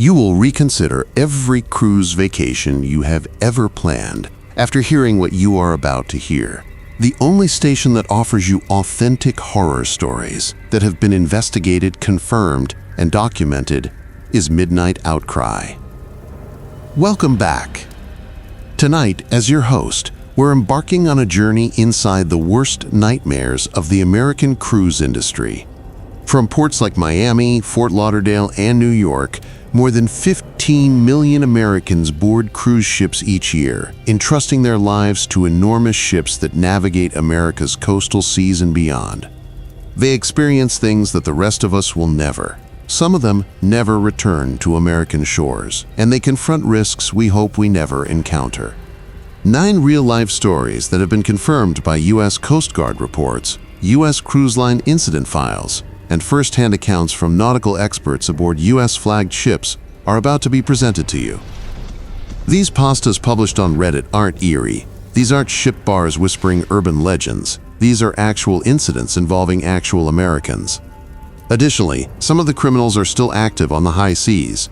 You will reconsider every cruise vacation you have ever planned after hearing what you are about to hear. The only station that offers you authentic horror stories that have been investigated, confirmed, and documented is Midnight Outcry. Welcome back. Tonight, as your host, we're embarking on a journey inside the worst nightmares of the American cruise industry. From ports like Miami, Fort Lauderdale, and New York, more than 15 million Americans board cruise ships each year, entrusting their lives to enormous ships that navigate America's coastal seas and beyond. They experience things that the rest of us will never. Some of them never return to American shores, and they confront risks we hope we never encounter. 9 real-life stories that have been confirmed by U.S. Coast Guard reports, U.S. cruise line incident files, and first-hand accounts from nautical experts aboard U.S.-flagged ships are about to be presented to you. These pastas published on Reddit aren't eerie. These aren't ship bars whispering urban legends. These are actual incidents involving actual Americans. Additionally, some of the criminals are still active on the high seas.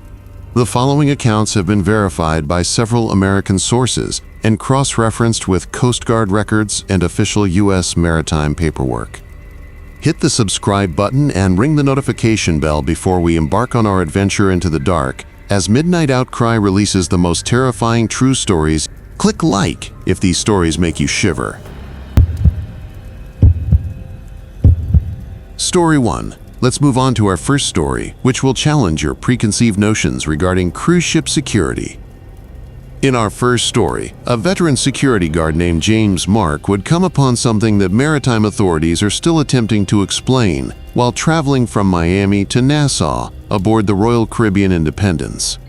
The following accounts have been verified by several American sources and cross-referenced with Coast Guard records and official U.S. maritime paperwork. Hit the subscribe button and ring the notification bell before we embark on our adventure into the dark. As Midnight Outcry releases the most terrifying true stories, click like if these stories make you shiver. Story 1. Let's move on to our first story, which will challenge your preconceived notions regarding cruise ship security. In our first story, a veteran security guard named James Mark would come upon something that maritime authorities are still attempting to explain while traveling from Miami to Nassau aboard the Royal Caribbean Independence.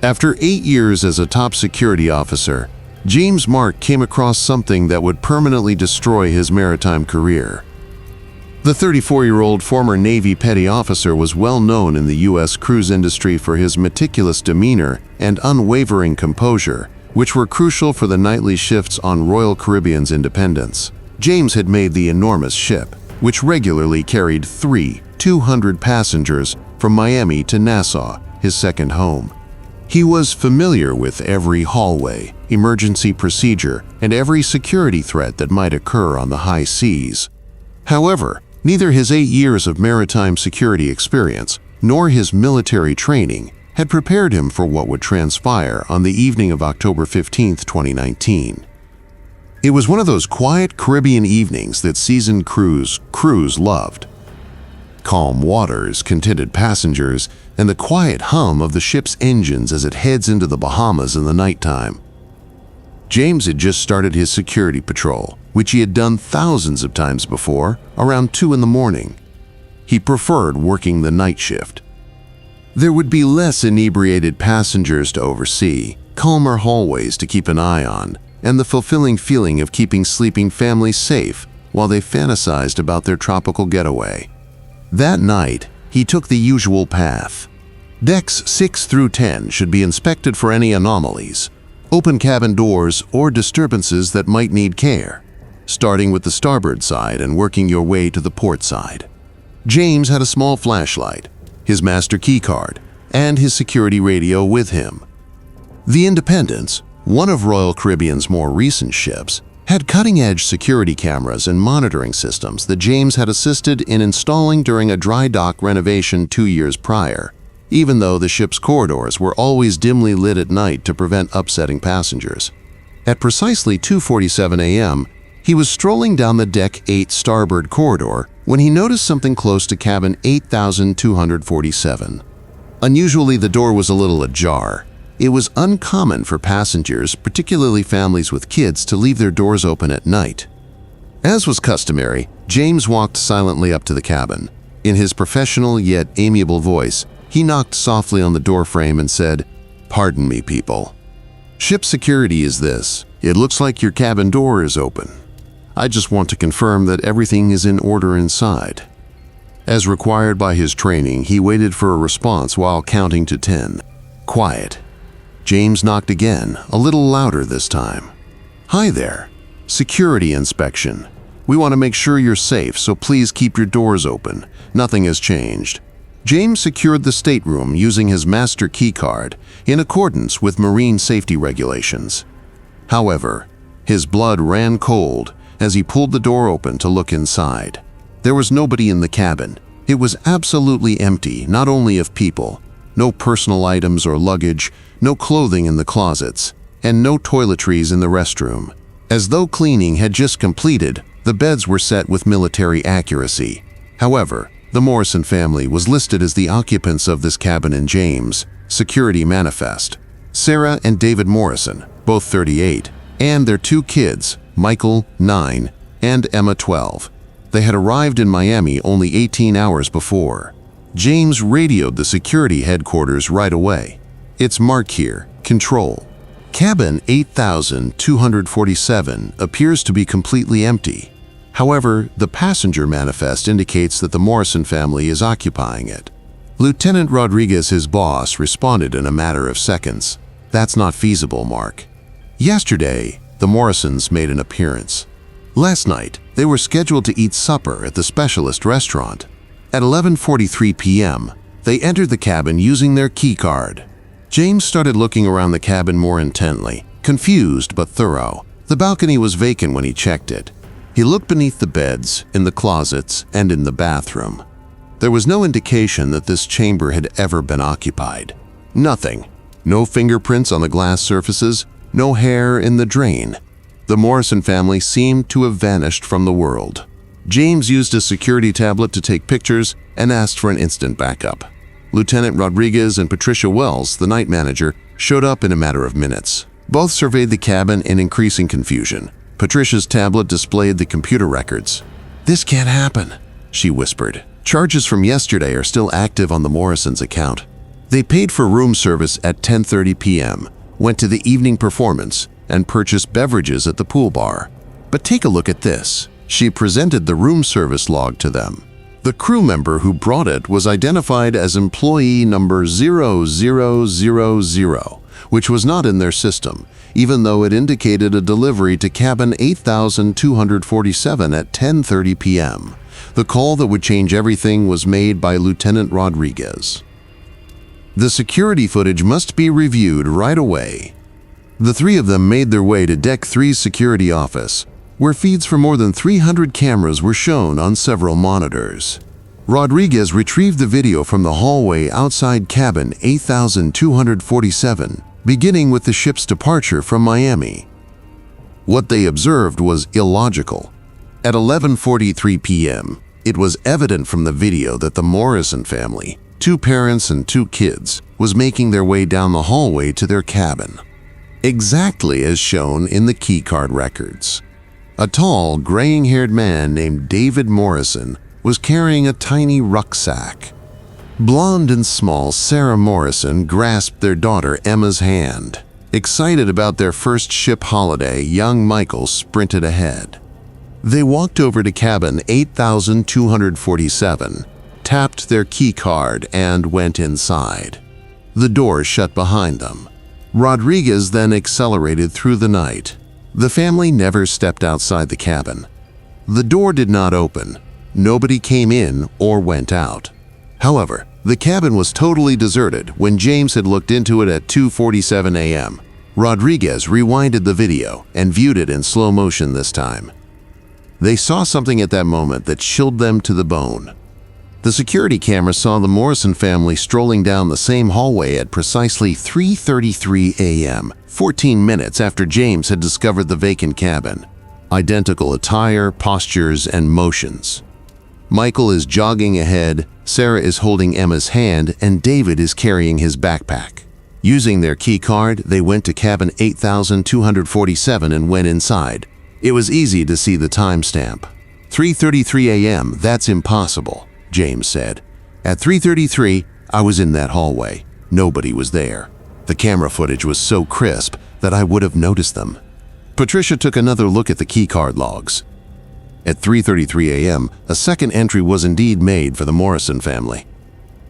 After 8 years as a top security officer, James Mark came across something that would permanently destroy his maritime career. The 34-year-old former Navy petty officer was well known in the U.S. cruise industry for his meticulous demeanor and unwavering composure, which were crucial for the nightly shifts on Royal Caribbean's Independence. James had made the enormous ship, which regularly carried 200 passengers from Miami to Nassau, his second home. He was familiar with every hallway, emergency procedure, and every security threat that might occur on the high seas. However, neither his 8 years of maritime security experience nor his military training had prepared him for what would transpire on the evening of October 15, 2019. It was one of those quiet Caribbean evenings that seasoned crews loved. Calm waters, contented passengers, and the quiet hum of the ship's engines as it heads into the Bahamas in the nighttime. James had just started his security patrol, which he had done thousands of times before, around 2 in the morning. He preferred working the night shift. There would be less inebriated passengers to oversee, calmer hallways to keep an eye on, and the fulfilling feeling of keeping sleeping families safe while they fantasized about their tropical getaway. That night, he took the usual path. Decks 6 through 10 should be inspected for any anomalies, open cabin doors, or disturbances that might need care, starting with the starboard side and working your way to the port side. James had a small flashlight, his master key card, and his security radio with him. The Independence, one of Royal Caribbean's more recent ships, had cutting-edge security cameras and monitoring systems that James had assisted in installing during a dry dock renovation 2 years prior, even though the ship's corridors were always dimly lit at night to prevent upsetting passengers. At precisely 2:47 a.m., he was strolling down the Deck 8 starboard corridor when he noticed something close to cabin 8247. Unusually, the door was a little ajar. It was uncommon for passengers, particularly families with kids, to leave their doors open at night. As was customary, James walked silently up to the cabin. In his professional yet amiable voice, he knocked softly on the doorframe and said, "Pardon me, people. Ship security is this. It looks like your cabin door is open. I just want to confirm that everything is in order inside." As required by his training, he waited for a response while counting to 10. Quiet. James knocked again, a little louder this time. "Hi there. Security inspection. We want to make sure you're safe, so please keep your doors open. Nothing has changed." James secured the stateroom using his master key card in accordance with marine safety regulations. However, his blood ran cold as he pulled the door open to look inside. There was nobody in the cabin. It was absolutely empty, not only of people, no personal items or luggage, no clothing in the closets, and no toiletries in the restroom. As though cleaning had just completed, the beds were set with military accuracy. However, the Morrison family was listed as the occupants of this cabin in James' security manifest. Sarah and David Morrison, both 38, and their two kids, Michael, 9, and Emma, 12. They had arrived in Miami only 18 hours before. James radioed the security headquarters right away. "It's Mark here. Control. Cabin 8247 appears to be completely empty. However, the passenger manifest indicates that the Morrison family is occupying it." Lieutenant Rodriguez, his boss, responded in a matter of seconds. "That's not feasible, Mark. Yesterday, the Morrisons made an appearance. Last night, they were scheduled to eat supper at the specialist restaurant. At 11:43 p.m., they entered the cabin using their key card." James started looking around the cabin more intently, confused but thorough. The balcony was vacant when he checked it. He looked beneath the beds, in the closets, and in the bathroom. There was no indication that this chamber had ever been occupied. Nothing. No fingerprints on the glass surfaces, no hair in the drain. The Morrison family seemed to have vanished from the world. James used his security tablet to take pictures and asked for an instant backup. Lieutenant Rodriguez and Patricia Wells, the night manager, showed up in a matter of minutes. Both surveyed the cabin in increasing confusion. Patricia's tablet displayed the computer records. "This can't happen," she whispered. "Charges from yesterday are still active on the Morrisons' account. They paid for room service at 10:30 p.m., went to the evening performance, and purchased beverages at the pool bar. But take a look at this." She presented the room service log to them. The crew member who brought it was identified as employee number 0000, which was not in their system, even though it indicated a delivery to cabin 8247 at 10:30 p.m. The call that would change everything was made by Lieutenant Rodriguez. "The security footage must be reviewed right away." The three of them made their way to Deck 3's security office, where feeds from more than 300 cameras were shown on several monitors. Rodriguez retrieved the video from the hallway outside cabin 8247, beginning with the ship's departure from Miami. What they observed was illogical. At 11:43 p.m., it was evident from the video that the Morrison family, 2 parents and 2 kids, was making their way down the hallway to their cabin, exactly as shown in the keycard records. A tall, graying-haired man named David Morrison was carrying a tiny rucksack. Blonde and small Sarah Morrison grasped their daughter Emma's hand. Excited about their first ship holiday, young Michael sprinted ahead. They walked over to cabin 8247, tapped their key card, and went inside. The door shut behind them. Rodriguez then accelerated through the night. The family never stepped outside the cabin. The door did not open. Nobody came in or went out. However, the cabin was totally deserted when James had looked into it at 2:47 a.m. Rodriguez rewinded the video and viewed it in slow motion this time. They saw something at that moment that chilled them to the bone. The security camera saw the Morrison family strolling down the same hallway at precisely 3:33 a.m., 14 minutes after James had discovered the vacant cabin. Identical attire, postures, and motions. Michael is jogging ahead, Sarah is holding Emma's hand, and David is carrying his backpack. Using their key card, they went to cabin 8247 and went inside. It was easy to see the timestamp. 3:33 a.m., that's impossible, James said. At 3:33, I was in that hallway. Nobody was there. The camera footage was so crisp that I would have noticed them. Patricia took another look at the keycard logs. At 3:33 a.m., a second entry was indeed made for the Morrison family.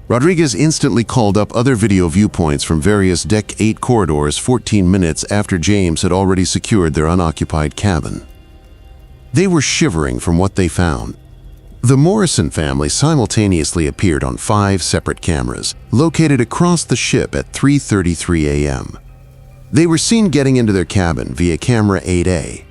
Rodriguez instantly called up other video viewpoints from various Deck 8 corridors 14 minutes after James had already secured their unoccupied cabin. They were shivering from what they found. The Morrison family simultaneously appeared on 5 separate cameras, located across the ship at 3:33 a.m. They were seen getting into their cabin via camera 8A.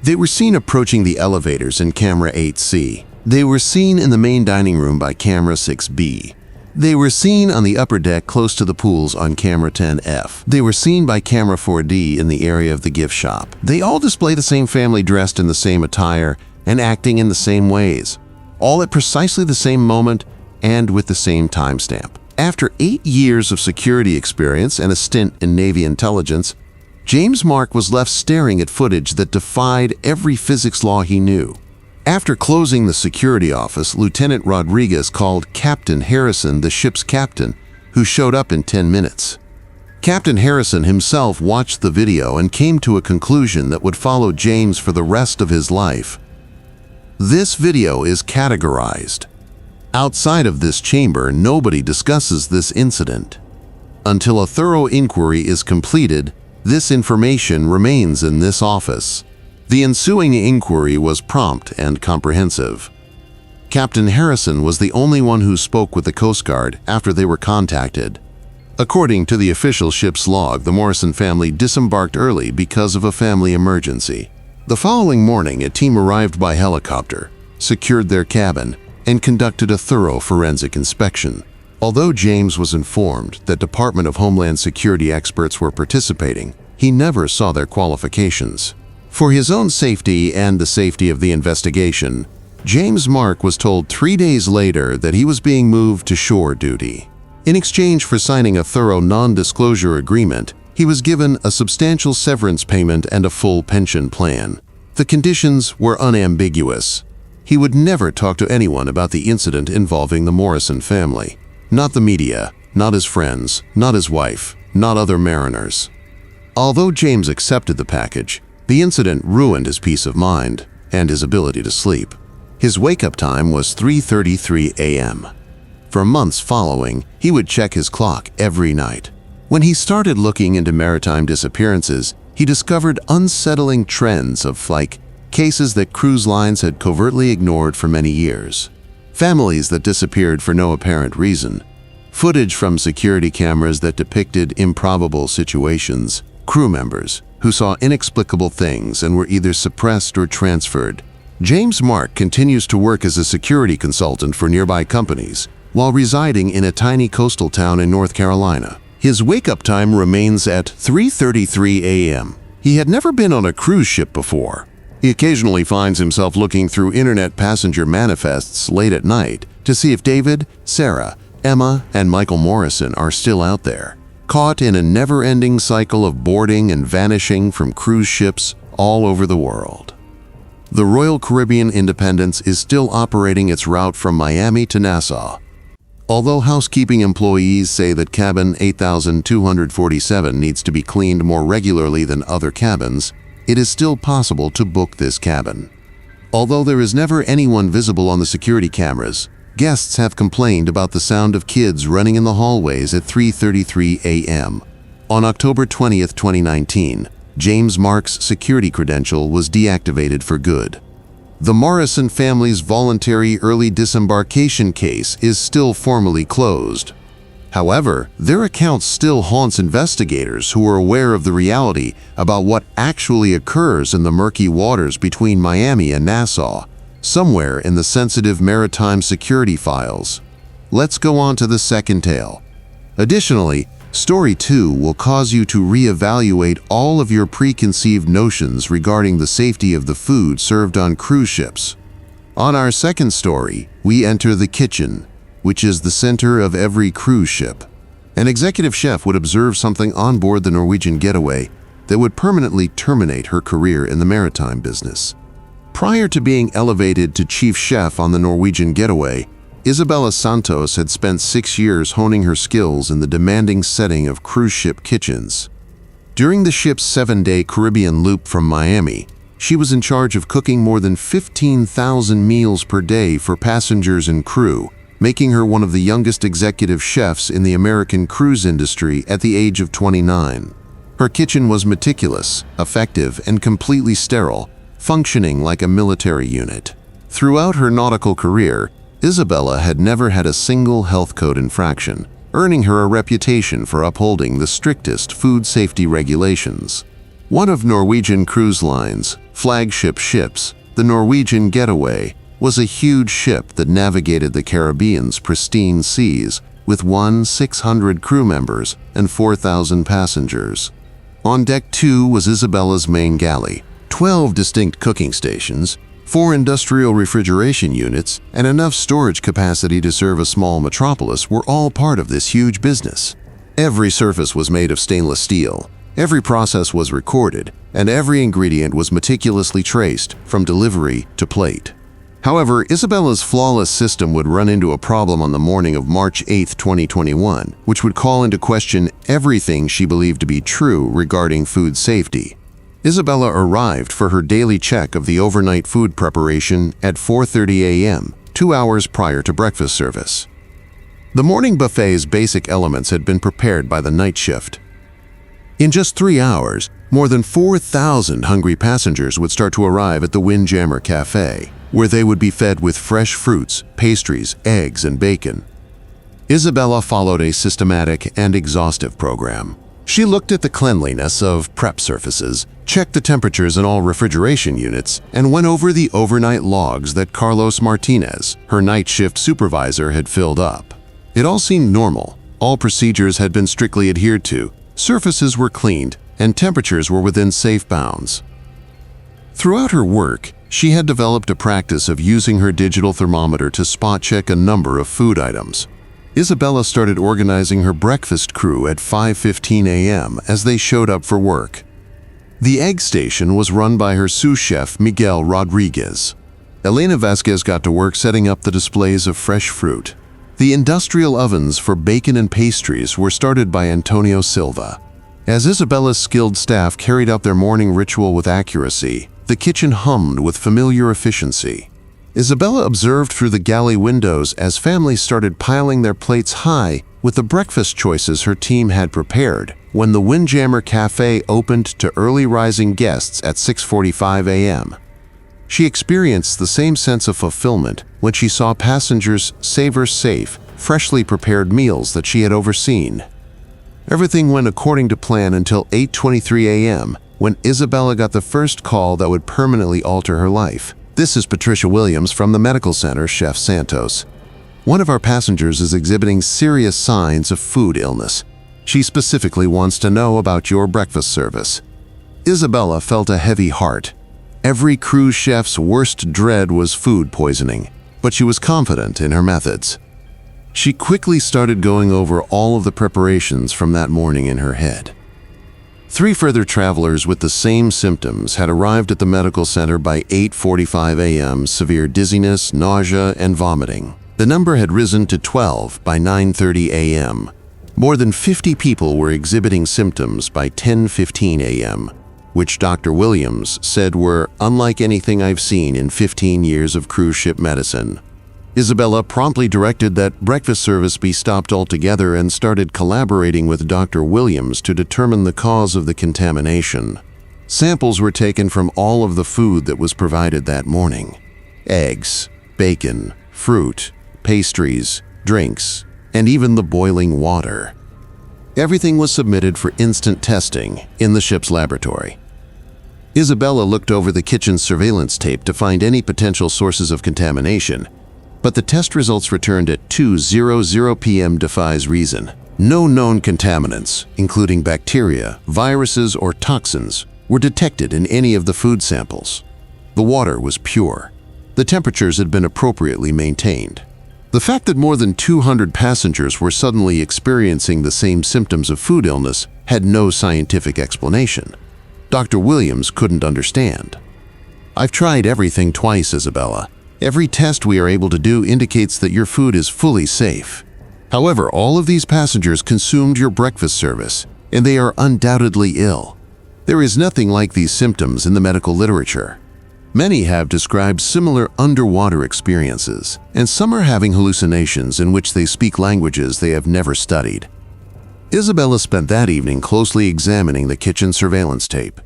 They were seen approaching the elevators in camera 8C. They were seen in the main dining room by camera 6B. They were seen on the upper deck close to the pools on camera 10F. They were seen by camera 4D in the area of the gift shop. They all display the same family dressed in the same attire and acting in the same ways, all at precisely the same moment and with the same timestamp. After 8 years of security experience and a stint in Navy intelligence, James Mark was left staring at footage that defied every physics law he knew. After closing the security office, Lieutenant Rodriguez called Captain Harrison the ship's captain, who showed up in 10 minutes. Captain Harrison himself watched the video and came to a conclusion that would follow James for the rest of his life. This video is categorized. Outside of this chamber, nobody discusses this incident. Until a thorough inquiry is completed, this information remains in this office. The ensuing inquiry was prompt and comprehensive. Captain Harrison was the only one who spoke with the Coast Guard after they were contacted. According to the official ship's log, the Morrison family disembarked early because of a family emergency. The following morning, a team arrived by helicopter, secured their cabin, and conducted a thorough forensic inspection. Although James was informed that Department of Homeland Security experts were participating, he never saw their qualifications. For his own safety and the safety of the investigation, James Mark was told 3 days later that he was being moved to shore duty. In exchange for signing a thorough non-disclosure agreement, he was given a substantial severance payment and a full pension plan. The conditions were unambiguous. He would never talk to anyone about the incident involving the Morrison family. Not the media, not his friends, not his wife, not other mariners. Although James accepted the package, the incident ruined his peace of mind and his ability to sleep. His wake-up time was 3:33 a.m. For months following, he would check his clock every night. When he started looking into maritime disappearances, he discovered unsettling trends of cases that cruise lines had covertly ignored for many years. Families that disappeared for no apparent reason. Footage from security cameras that depicted improbable situations. Crew members who saw inexplicable things and were either suppressed or transferred. James Mark continues to work as a security consultant for nearby companies while residing in a tiny coastal town in North Carolina. His wake-up time remains at 3:33 a.m. He had never been on a cruise ship before. He occasionally finds himself looking through internet passenger manifests late at night to see if David, Sarah, Emma, and Michael Morrison are still out there, caught in a never-ending cycle of boarding and vanishing from cruise ships all over the world. The Royal Caribbean Independence is still operating its route from Miami to Nassau. Although housekeeping employees say that cabin 8247 needs to be cleaned more regularly than other cabins, it is still possible to book this cabin. Although there is never anyone visible on the security cameras, guests have complained about the sound of kids running in the hallways at 3:33 a.m. On October 20, 2019, James Mark's security credential was deactivated for good. The Morrison family's voluntary early disembarkation case is still formally closed. However, their account still haunts investigators who are aware of the reality about what actually occurs in the murky waters between Miami and Nassau, somewhere in the sensitive maritime security files. Let's go on to the second tale. Additionally, Story 2 will cause you to reevaluate all of your preconceived notions regarding the safety of the food served on cruise ships. On our second story, we enter the kitchen, which is the center of every cruise ship. An executive chef would observe something on board the Norwegian Getaway that would permanently terminate her career in the maritime business. Prior to being elevated to chief chef on the Norwegian Getaway, Isabella Santos had spent 6 years honing her skills in the demanding setting of cruise ship kitchens. During the ship's 7-day Caribbean loop from Miami, she was in charge of cooking more than 15,000 meals per day for passengers and crew, making her one of the youngest executive chefs in the American cruise industry at the age of 29. Her kitchen was meticulous, effective, and completely sterile, functioning like a military unit. Throughout her nautical career, Isabella had never had a single health code infraction, earning her a reputation for upholding the strictest food safety regulations. One of Norwegian Cruise Line's flagship ships, the Norwegian Getaway, was a huge ship that navigated the Caribbean's pristine seas with 600 crew members and 4,000 passengers. On deck 2 was Isabella's main galley. 12 distinct cooking stations, 4 industrial refrigeration units, and enough storage capacity to serve a small metropolis were all part of this huge business. Every surface was made of stainless steel, every process was recorded, and every ingredient was meticulously traced from delivery to plate. However, Isabella's flawless system would run into a problem on the morning of March 8, 2021, which would call into question everything she believed to be true regarding food safety. Isabella arrived for her daily check of the overnight food preparation at 4:30 a.m., 2 hours prior to breakfast service. The morning buffet's basic elements had been prepared by the night shift. In just 3 hours, more than 4,000 hungry passengers would start to arrive at the Windjammer Cafe, where they would be fed with fresh fruits, pastries, eggs, and bacon. Isabella followed a systematic and exhaustive program. She looked at the cleanliness of prep surfaces, checked the temperatures in all refrigeration units, and went over the overnight logs that Carlos Martinez, her night shift supervisor, had filled up. It all seemed normal. All procedures had been strictly adhered to, surfaces were cleaned, and temperatures were within safe bounds. Throughout her work, she had developed a practice of using her digital thermometer to spot-check a number of food items. Isabella started organizing her breakfast crew at 5:15 a.m. as they showed up for work. The egg station was run by her sous chef Miguel Rodriguez. Elena Vasquez got to work setting up the displays of fresh fruit. The industrial ovens for bacon and pastries were started by Antonio Silva. As Isabella's skilled staff carried out their morning ritual with accuracy, the kitchen hummed with familiar efficiency. Isabella observed through the galley windows as families started piling their plates high with the breakfast choices her team had prepared when the Windjammer Cafe opened to early rising guests at 6:45 a.m. She experienced the same sense of fulfillment when she saw passengers savor safe, freshly prepared meals that she had overseen. Everything went according to plan until 8:23 a.m. when Isabella got the first call that would permanently alter her life. This is Patricia Williams from the medical center, Chef Santos. One of our passengers is exhibiting serious signs of food illness. She specifically wants to know about your breakfast service. Isabella felt a heavy heart. Every cruise chef's worst dread was food poisoning, but she was confident in her methods. She quickly started going over all of the preparations from that morning in her head. 3 further travelers with the same symptoms had arrived at the medical center by 8:45 a.m., severe dizziness, nausea, and vomiting. The number had risen to 12 by 9:30 a.m. More than 50 people were exhibiting symptoms by 10:15 a.m., which Dr. Williams said were unlike anything I've seen in 15 years of cruise ship medicine. Isabella promptly directed that breakfast service be stopped altogether and started collaborating with Dr. Williams to determine the cause of the contamination. Samples were taken from all of the food that was provided that morning: eggs, bacon, fruit, pastries, drinks, and even the boiling water. Everything was submitted for instant testing in the ship's laboratory. Isabella looked over the kitchen surveillance tape to find any potential sources of contamination, but the test results returned at 2:00 p.m. defies reason. No known contaminants, including bacteria, viruses, or toxins, were detected in any of the food samples. The water was pure. The temperatures had been appropriately maintained. The fact that more than 200 passengers were suddenly experiencing the same symptoms of food illness had no scientific explanation. Dr. Williams couldn't understand. "I've tried everything twice, Isabella. Every test we are able to do indicates that your food is fully safe. However, all of these passengers consumed your breakfast service, and they are undoubtedly ill. There is nothing like these symptoms in the medical literature. Many have described similar underwater experiences, and some are having hallucinations in which they speak languages they have never studied." Isabella spent that evening closely examining the kitchen surveillance tape,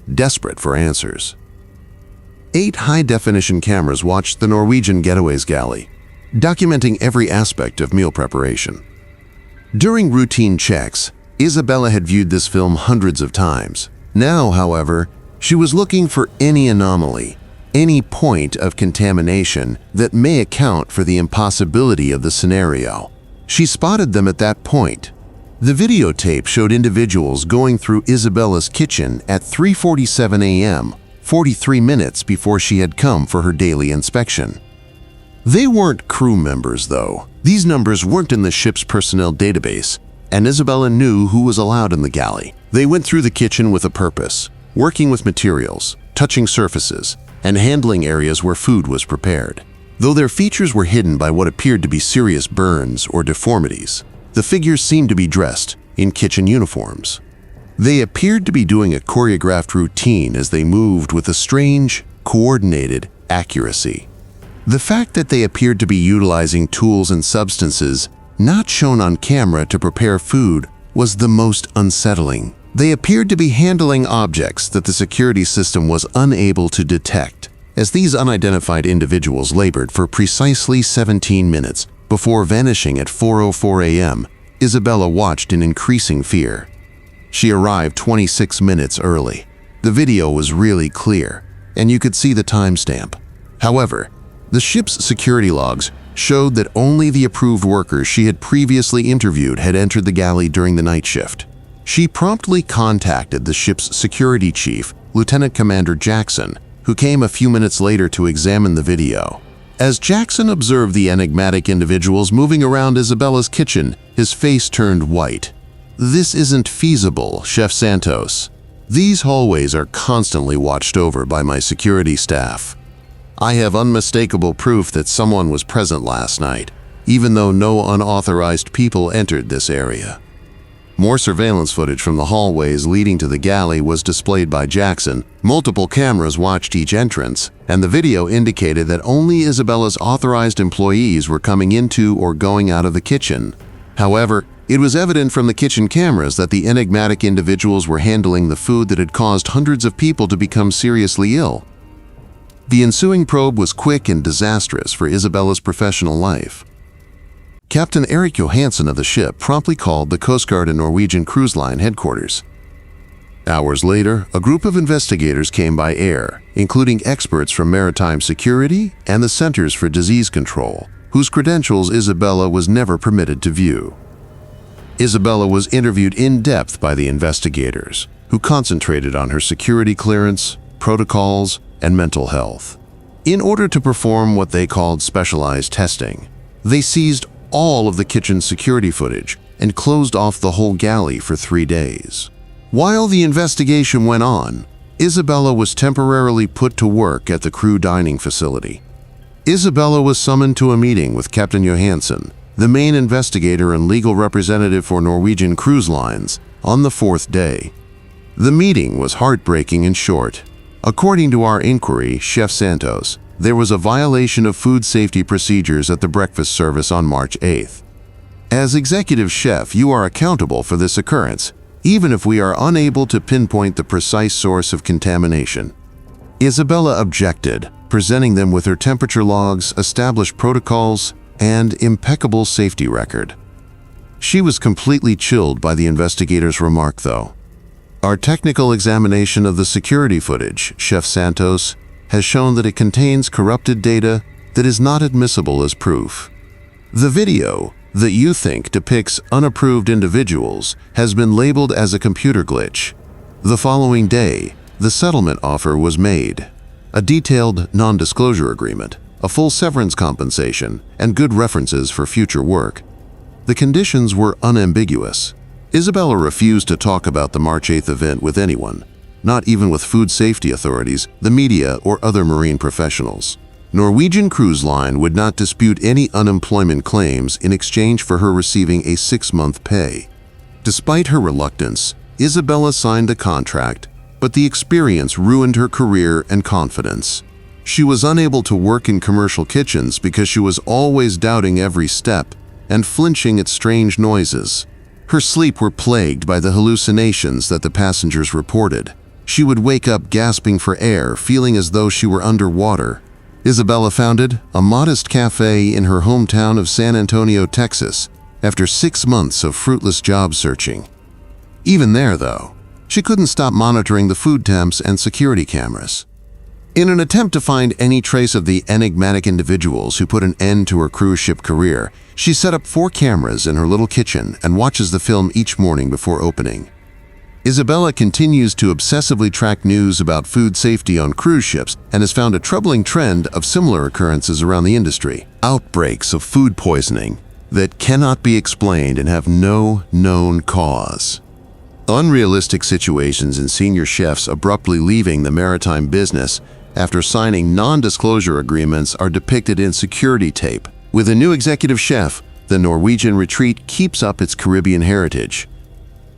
desperate for answers. 8 high-definition cameras watched the Norwegian Getaways galley, documenting every aspect of meal preparation. During routine checks, Isabella had viewed this film hundreds of times. Now, however, she was looking for any anomaly, any point of contamination that may account for the impossibility of the scenario. She spotted them at that point. The videotape showed individuals going through Isabella's kitchen at 3:47 a.m., 43 minutes before she had come for her daily inspection. They weren't crew members, though. These numbers weren't in the ship's personnel database, and Isabella knew who was allowed in the galley. They went through the kitchen with a purpose, working with materials, touching surfaces, and handling areas where food was prepared. Though their features were hidden by what appeared to be serious burns or deformities, the figures seemed to be dressed in kitchen uniforms. They appeared to be doing a choreographed routine as they moved with a strange, coordinated accuracy. The fact that they appeared to be utilizing tools and substances not shown on camera to prepare food was the most unsettling. They appeared to be handling objects that the security system was unable to detect. As these unidentified individuals labored for precisely 17 minutes before vanishing at 4:04 a.m., Isabella watched in increasing fear. She arrived 26 minutes early. The video was really clear, and you could see the timestamp. However, the ship's security logs showed that only the approved workers she had previously interviewed had entered the galley during the night shift. She promptly contacted the ship's security chief, Lieutenant Commander Jackson, who came a few minutes later to examine the video. As Jackson observed the enigmatic individuals moving around Isabella's kitchen, his face turned white. "This isn't feasible, Chef Santos. These hallways are constantly watched over by my security staff. I have unmistakable proof that someone was present last night, even though no unauthorized people entered this area." More surveillance footage from the hallways leading to the galley was displayed by Jackson. Multiple cameras watched each entrance, and the video indicated that only Isabella's authorized employees were coming into or going out of the kitchen. However, it was evident from the kitchen cameras that the enigmatic individuals were handling the food that had caused hundreds of people to become seriously ill. The ensuing probe was quick and disastrous for Isabella's professional life. Captain Erik Johansson of the ship promptly called the Coast Guard and Norwegian Cruise Line headquarters. Hours later, a group of investigators came by air, including experts from maritime security and the Centers for Disease Control, whose credentials Isabella was never permitted to view. Isabella was interviewed in depth by the investigators, who concentrated on her security clearance, protocols, and mental health. In order to perform what they called specialized testing, they seized all of the kitchen security footage and closed off the whole galley for 3 days. While the investigation went on, Isabella was temporarily put to work at the crew dining facility. Isabella was summoned to a meeting with Captain Johansson, the main investigator and legal representative for Norwegian Cruise Lines, on the 4th day. The meeting was heartbreaking and short. According to our inquiry, Chef Santos, there was a violation of food safety procedures at the breakfast service on March 8th. As executive chef, you are accountable for this occurrence, even if we are unable to pinpoint the precise source of contamination. Isabella objected, presenting them with her temperature logs, established protocols, and impeccable safety record. She was completely chilled by the investigator's remark, though. Our technical examination of the security footage, Chef Santos, has shown that it contains corrupted data that is not admissible as proof. The video that you think depicts unapproved individuals has been labeled as a computer glitch. The following day, the settlement offer was made. A detailed non-disclosure agreement, a full severance compensation, and good references for future work. The conditions were unambiguous. Isabella refused to talk about the March 8th event with anyone, not even with food safety authorities, the media, or other marine professionals. Norwegian Cruise Line would not dispute any unemployment claims in exchange for her receiving a 6-month pay. Despite her reluctance, Isabella signed the contract, but the experience ruined her career and confidence. She was unable to work in commercial kitchens because she was always doubting every step and flinching at strange noises. Her sleep were plagued by the hallucinations that the passengers reported. She would wake up gasping for air, feeling as though she were underwater. Isabella founded a modest cafe in her hometown of San Antonio, Texas, after 6 months of fruitless job searching. Even there, though, she couldn't stop monitoring the food temps and security cameras. In an attempt to find any trace of the enigmatic individuals who put an end to her cruise ship career, she set up 4 cameras in her little kitchen and watches the film each morning before opening. Isabella continues to obsessively track news about food safety on cruise ships and has found a troubling trend of similar occurrences around the industry. Outbreaks of food poisoning that cannot be explained and have no known cause. Unrealistic situations in senior chefs abruptly leaving the maritime business after signing non-disclosure agreements are depicted in security tape. With a new executive chef, the Norwegian retreat keeps up its Caribbean heritage.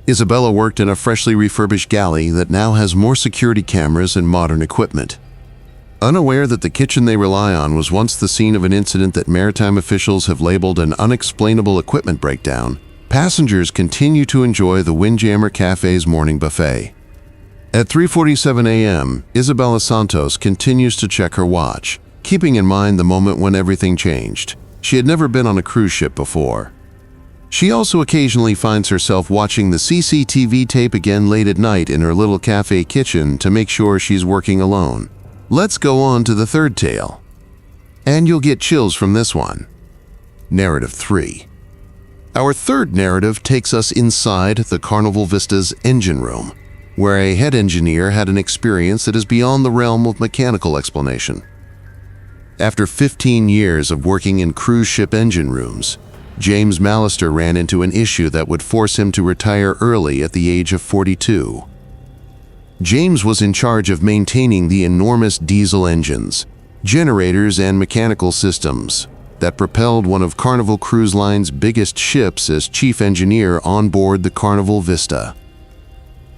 Isabella worked in a freshly refurbished galley that now has more security cameras and modern equipment. Unaware that the kitchen they rely on was once the scene of an incident that maritime officials have labeled an unexplainable equipment breakdown, passengers continue to enjoy the Windjammer Cafe's morning buffet. At 3:47 a.m., Isabella Santos continues to check her watch, keeping in mind the moment when everything changed. She had never been on a cruise ship before. She also occasionally finds herself watching the CCTV tape again late at night in her little cafe kitchen to make sure she's working alone. Let's go on to the third tale. And you'll get chills from this one. Narrative 3. Our third narrative takes us inside the Carnival Vista's engine room, where a head engineer had an experience that is beyond the realm of mechanical explanation. After 15 years of working in cruise ship engine rooms, James Mallister ran into an issue that would force him to retire early at the age of 42. James was in charge of maintaining the enormous diesel engines, generators, and mechanical systems that propelled one of Carnival Cruise Line's biggest ships as chief engineer on board the Carnival Vista.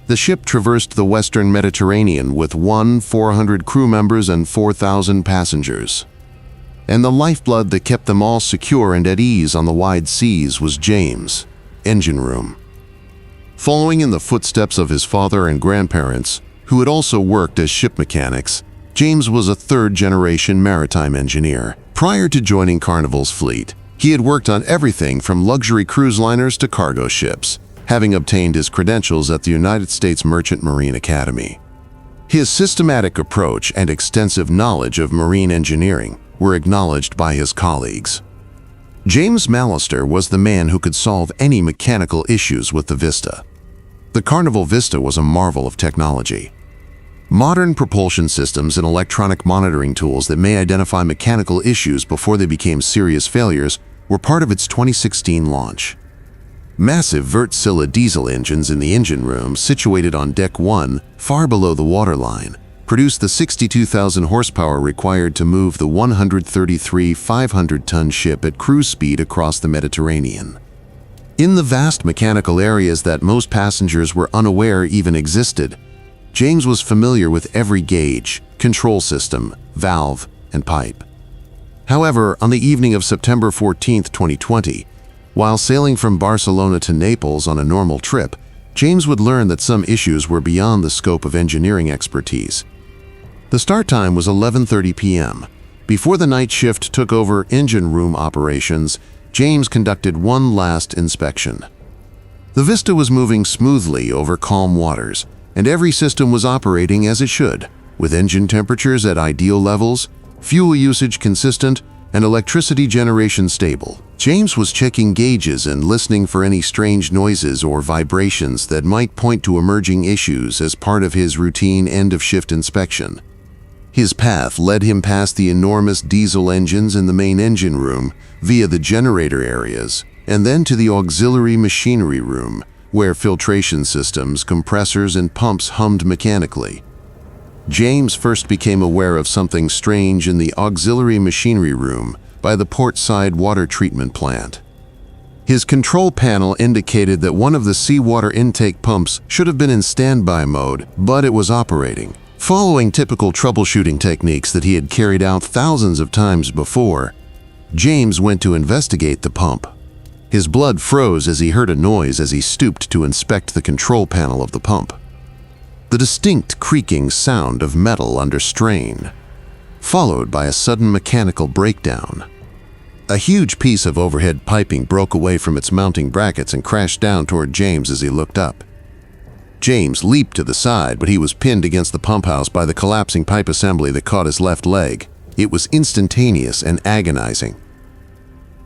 The ship traversed the western Mediterranean with 400 crew members and 4,000 passengers. And the lifeblood that kept them all secure and at ease on the wide seas was James' engine room. Following in the footsteps of his father and grandparents, who had also worked as ship mechanics, James was a third-generation maritime engineer. Prior to joining Carnival's fleet, he had worked on everything from luxury cruise liners to cargo ships, having obtained his credentials at the United States Merchant Marine Academy. His systematic approach and extensive knowledge of marine engineering were acknowledged by his colleagues. James Mallister was the man who could solve any mechanical issues with the Vista. The Carnival Vista was a marvel of technology. Modern propulsion systems and electronic monitoring tools that may identify mechanical issues before they became serious failures were part of its 2016 launch. Massive Wärtsilä diesel engines in the engine room, situated on Deck 1, far below the waterline, produced the 62,000 horsepower required to move the 133 500-ton ship at cruise speed across the Mediterranean. In the vast mechanical areas that most passengers were unaware even existed, James was familiar with every gauge, control system, valve, and pipe. However, on the evening of September 14, 2020, while sailing from Barcelona to Naples on a normal trip, James would learn that some issues were beyond the scope of engineering expertise. The start time was 11:30 p.m. Before the night shift took over engine room operations, James conducted one last inspection. The Vista was moving smoothly over calm waters, and every system was operating as it should, with engine temperatures at ideal levels, fuel usage consistent, and electricity generation stable. James was checking gauges and listening for any strange noises or vibrations that might point to emerging issues as part of his routine end-of-shift inspection. His path led him past the enormous diesel engines in the main engine room via the generator areas, and then to the auxiliary machinery room, where filtration systems, compressors, and pumps hummed mechanically. James first became aware of something strange in the auxiliary machinery room by the port-side water treatment plant. His control panel indicated that one of the seawater intake pumps should have been in standby mode, but it was operating. Following typical troubleshooting techniques that he had carried out thousands of times before, James went to investigate the pump. His blood froze as he heard a noise as he stooped to inspect the control panel of the pump. the distinct creaking sound of metal under strain, followed by a sudden mechanical breakdown. A huge piece of overhead piping broke away from its mounting brackets and crashed down toward James as he looked up. James leaped to the side, but he was pinned against the pump house by the collapsing pipe assembly that caught his left leg. It was instantaneous and agonizing.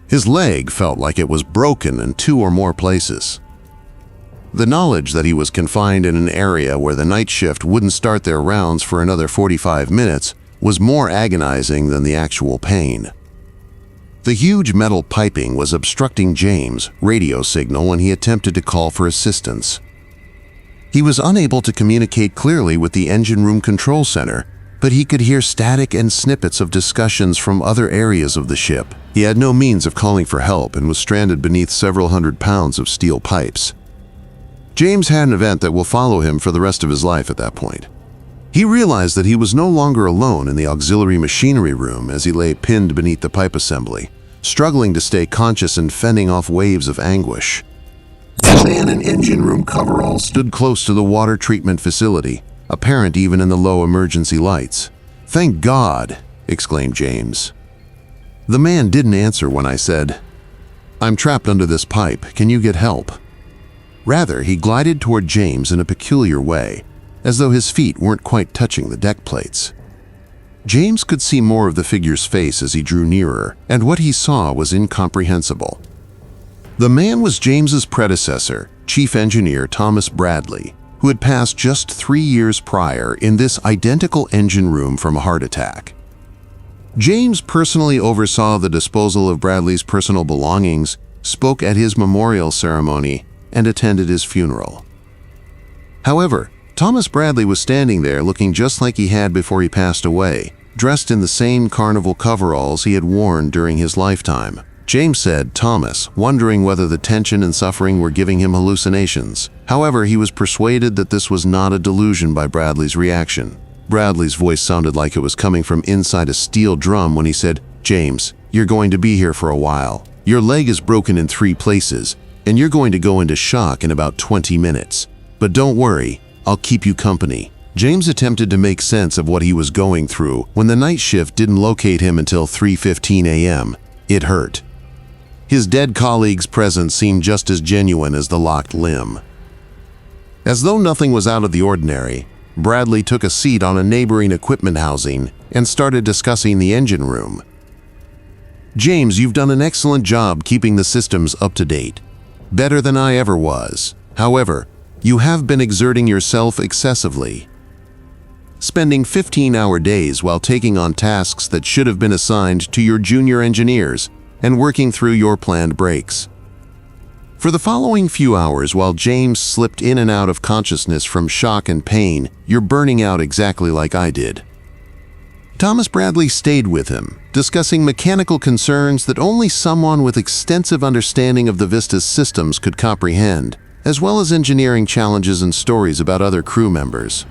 His leg felt like it was broken in 2 or more places. The knowledge that he was confined in an area where the night shift wouldn't start their rounds for another 45 minutes was more agonizing than the actual pain. The huge metal piping was obstructing James' radio signal when he attempted to call for assistance. He was unable to communicate clearly with the engine room control center, but he could hear static and snippets of discussions from other areas of the ship. He had no means of calling for help and was stranded beneath several hundred pounds of steel pipes. James had an event that will follow him for the rest of his life at that point. He realized that he was no longer alone in the auxiliary machinery room as he lay pinned beneath the pipe assembly, struggling to stay conscious and fending off waves of anguish. A man in engine room coveralls stood close to the water treatment facility, apparent even in the low emergency lights. "Thank God!" exclaimed James. The man didn't answer when I said, "I'm trapped under this pipe. Can you get help?" Rather, he glided toward James in a peculiar way, as though his feet weren't quite touching the deck plates. James could see more of the figure's face as he drew nearer, and what he saw was incomprehensible. The man was James's predecessor, Chief Engineer Thomas Bradley, who had passed just 3 years prior in this identical engine room from a heart attack. James personally oversaw the disposal of Bradley's personal belongings, spoke at his memorial ceremony, and attended his funeral. However, Thomas Bradley was standing there looking just like he had before he passed away, dressed in the same carnival coveralls he had worn during his lifetime. James said Thomas, wondering whether the tension and suffering were giving him hallucinations. However, he was persuaded that this was not a delusion by Bradley's reaction. Bradley's voice sounded like it was coming from inside a steel drum when he said, "James, you're going to be here for a while. Your leg is broken in 3 places, and you're going to go into shock in about 20 minutes. But don't worry, I'll keep you company." James attempted to make sense of what he was going through when the night shift didn't locate him until 3:15 a.m. It hurt. His dead colleague's presence seemed just as genuine as the locked limb. As though nothing was out of the ordinary, Bradley took a seat on a neighboring equipment housing and started discussing the engine room. "James, you've done an excellent job keeping the systems up to date. Better than I ever was. However, you have been exerting yourself excessively, spending 15-hour days while taking on tasks that should have been assigned to your junior engineers and working through your planned breaks. For the following few hours, while James slipped in and out of consciousness from shock and pain, you're burning out exactly like I did." Thomas Bradley stayed with him, discussing mechanical concerns that only someone with extensive understanding of the Vista's systems could comprehend, as well as engineering challenges and stories about other crew members.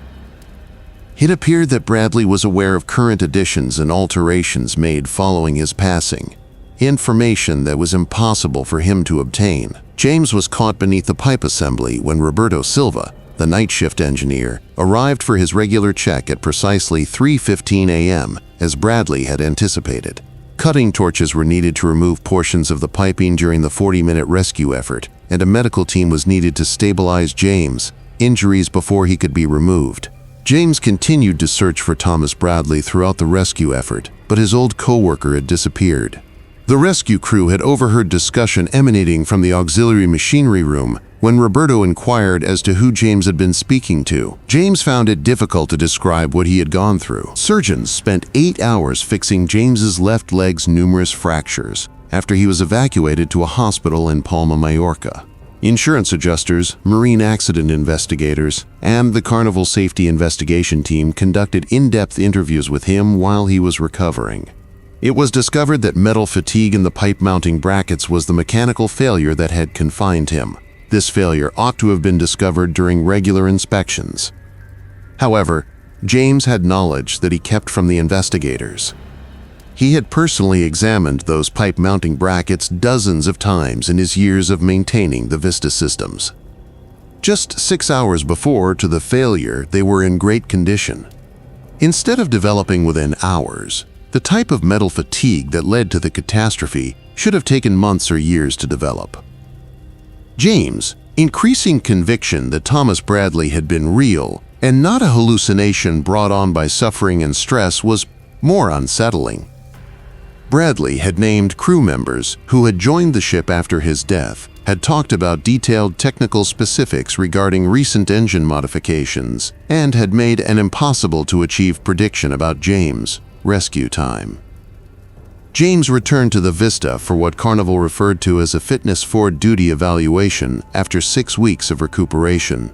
It appeared that Bradley was aware of current additions and alterations made following his passing, information that was impossible for him to obtain. James was caught beneath the pipe assembly when Roberto Silva, the night shift engineer, arrived for his regular check at precisely 3:15 a.m., as Bradley had anticipated. Cutting torches were needed to remove portions of the piping during the 40-minute rescue effort, and a medical team was needed to stabilize James' injuries before he could be removed. James continued to search for Thomas Bradley throughout the rescue effort, but his old co-worker had disappeared. The rescue crew had overheard discussion emanating from the auxiliary machinery room when Roberto inquired as to who James had been speaking to. James found it difficult to describe what he had gone through. Surgeons spent 8 hours fixing James's left leg's numerous fractures after he was evacuated to a hospital in Palma, Mallorca. Insurance adjusters, marine accident investigators, and the Carnival Safety Investigation Team conducted in-depth interviews with him while he was recovering. It was discovered that metal fatigue in the pipe mounting brackets was the mechanical failure that had confined him. This failure ought to have been discovered during regular inspections. However, James had knowledge that he kept from the investigators. He had personally examined those pipe mounting brackets dozens of times in his years of maintaining the Vista systems. Just 6 hours before to the failure, they were in great condition. Instead of developing within hours, the type of metal fatigue that led to the catastrophe should have taken months or years to develop. James' increasing conviction that Thomas Bradley had been real and not a hallucination brought on by suffering and stress was more unsettling. Bradley had named crew members who had joined the ship after his death, had talked about detailed technical specifics regarding recent engine modifications, and had made an impossible-to-achieve prediction about James' rescue time. James returned to the Vista for what Carnival referred to as a fitness for duty evaluation after 6 weeks of recuperation.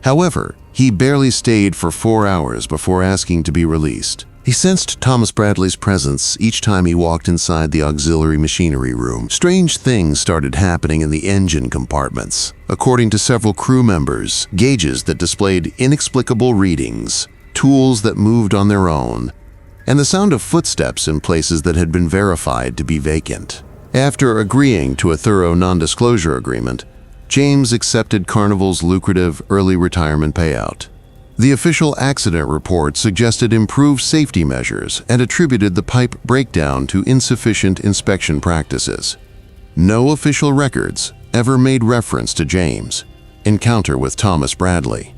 However, he barely stayed for 4 hours before asking to be released. He sensed Thomas Bradley's presence each time he walked inside the auxiliary machinery room. Strange things started happening in the engine compartments. According to several crew members, gauges that displayed inexplicable readings, tools that moved on their own, and the sound of footsteps in places that had been verified to be vacant. After agreeing to a thorough non-disclosure agreement, James accepted Carnival's lucrative early retirement payout. The official accident report suggested improved safety measures and attributed the pipe breakdown to insufficient inspection practices. No official records ever made reference to James' encounter with Thomas Bradley.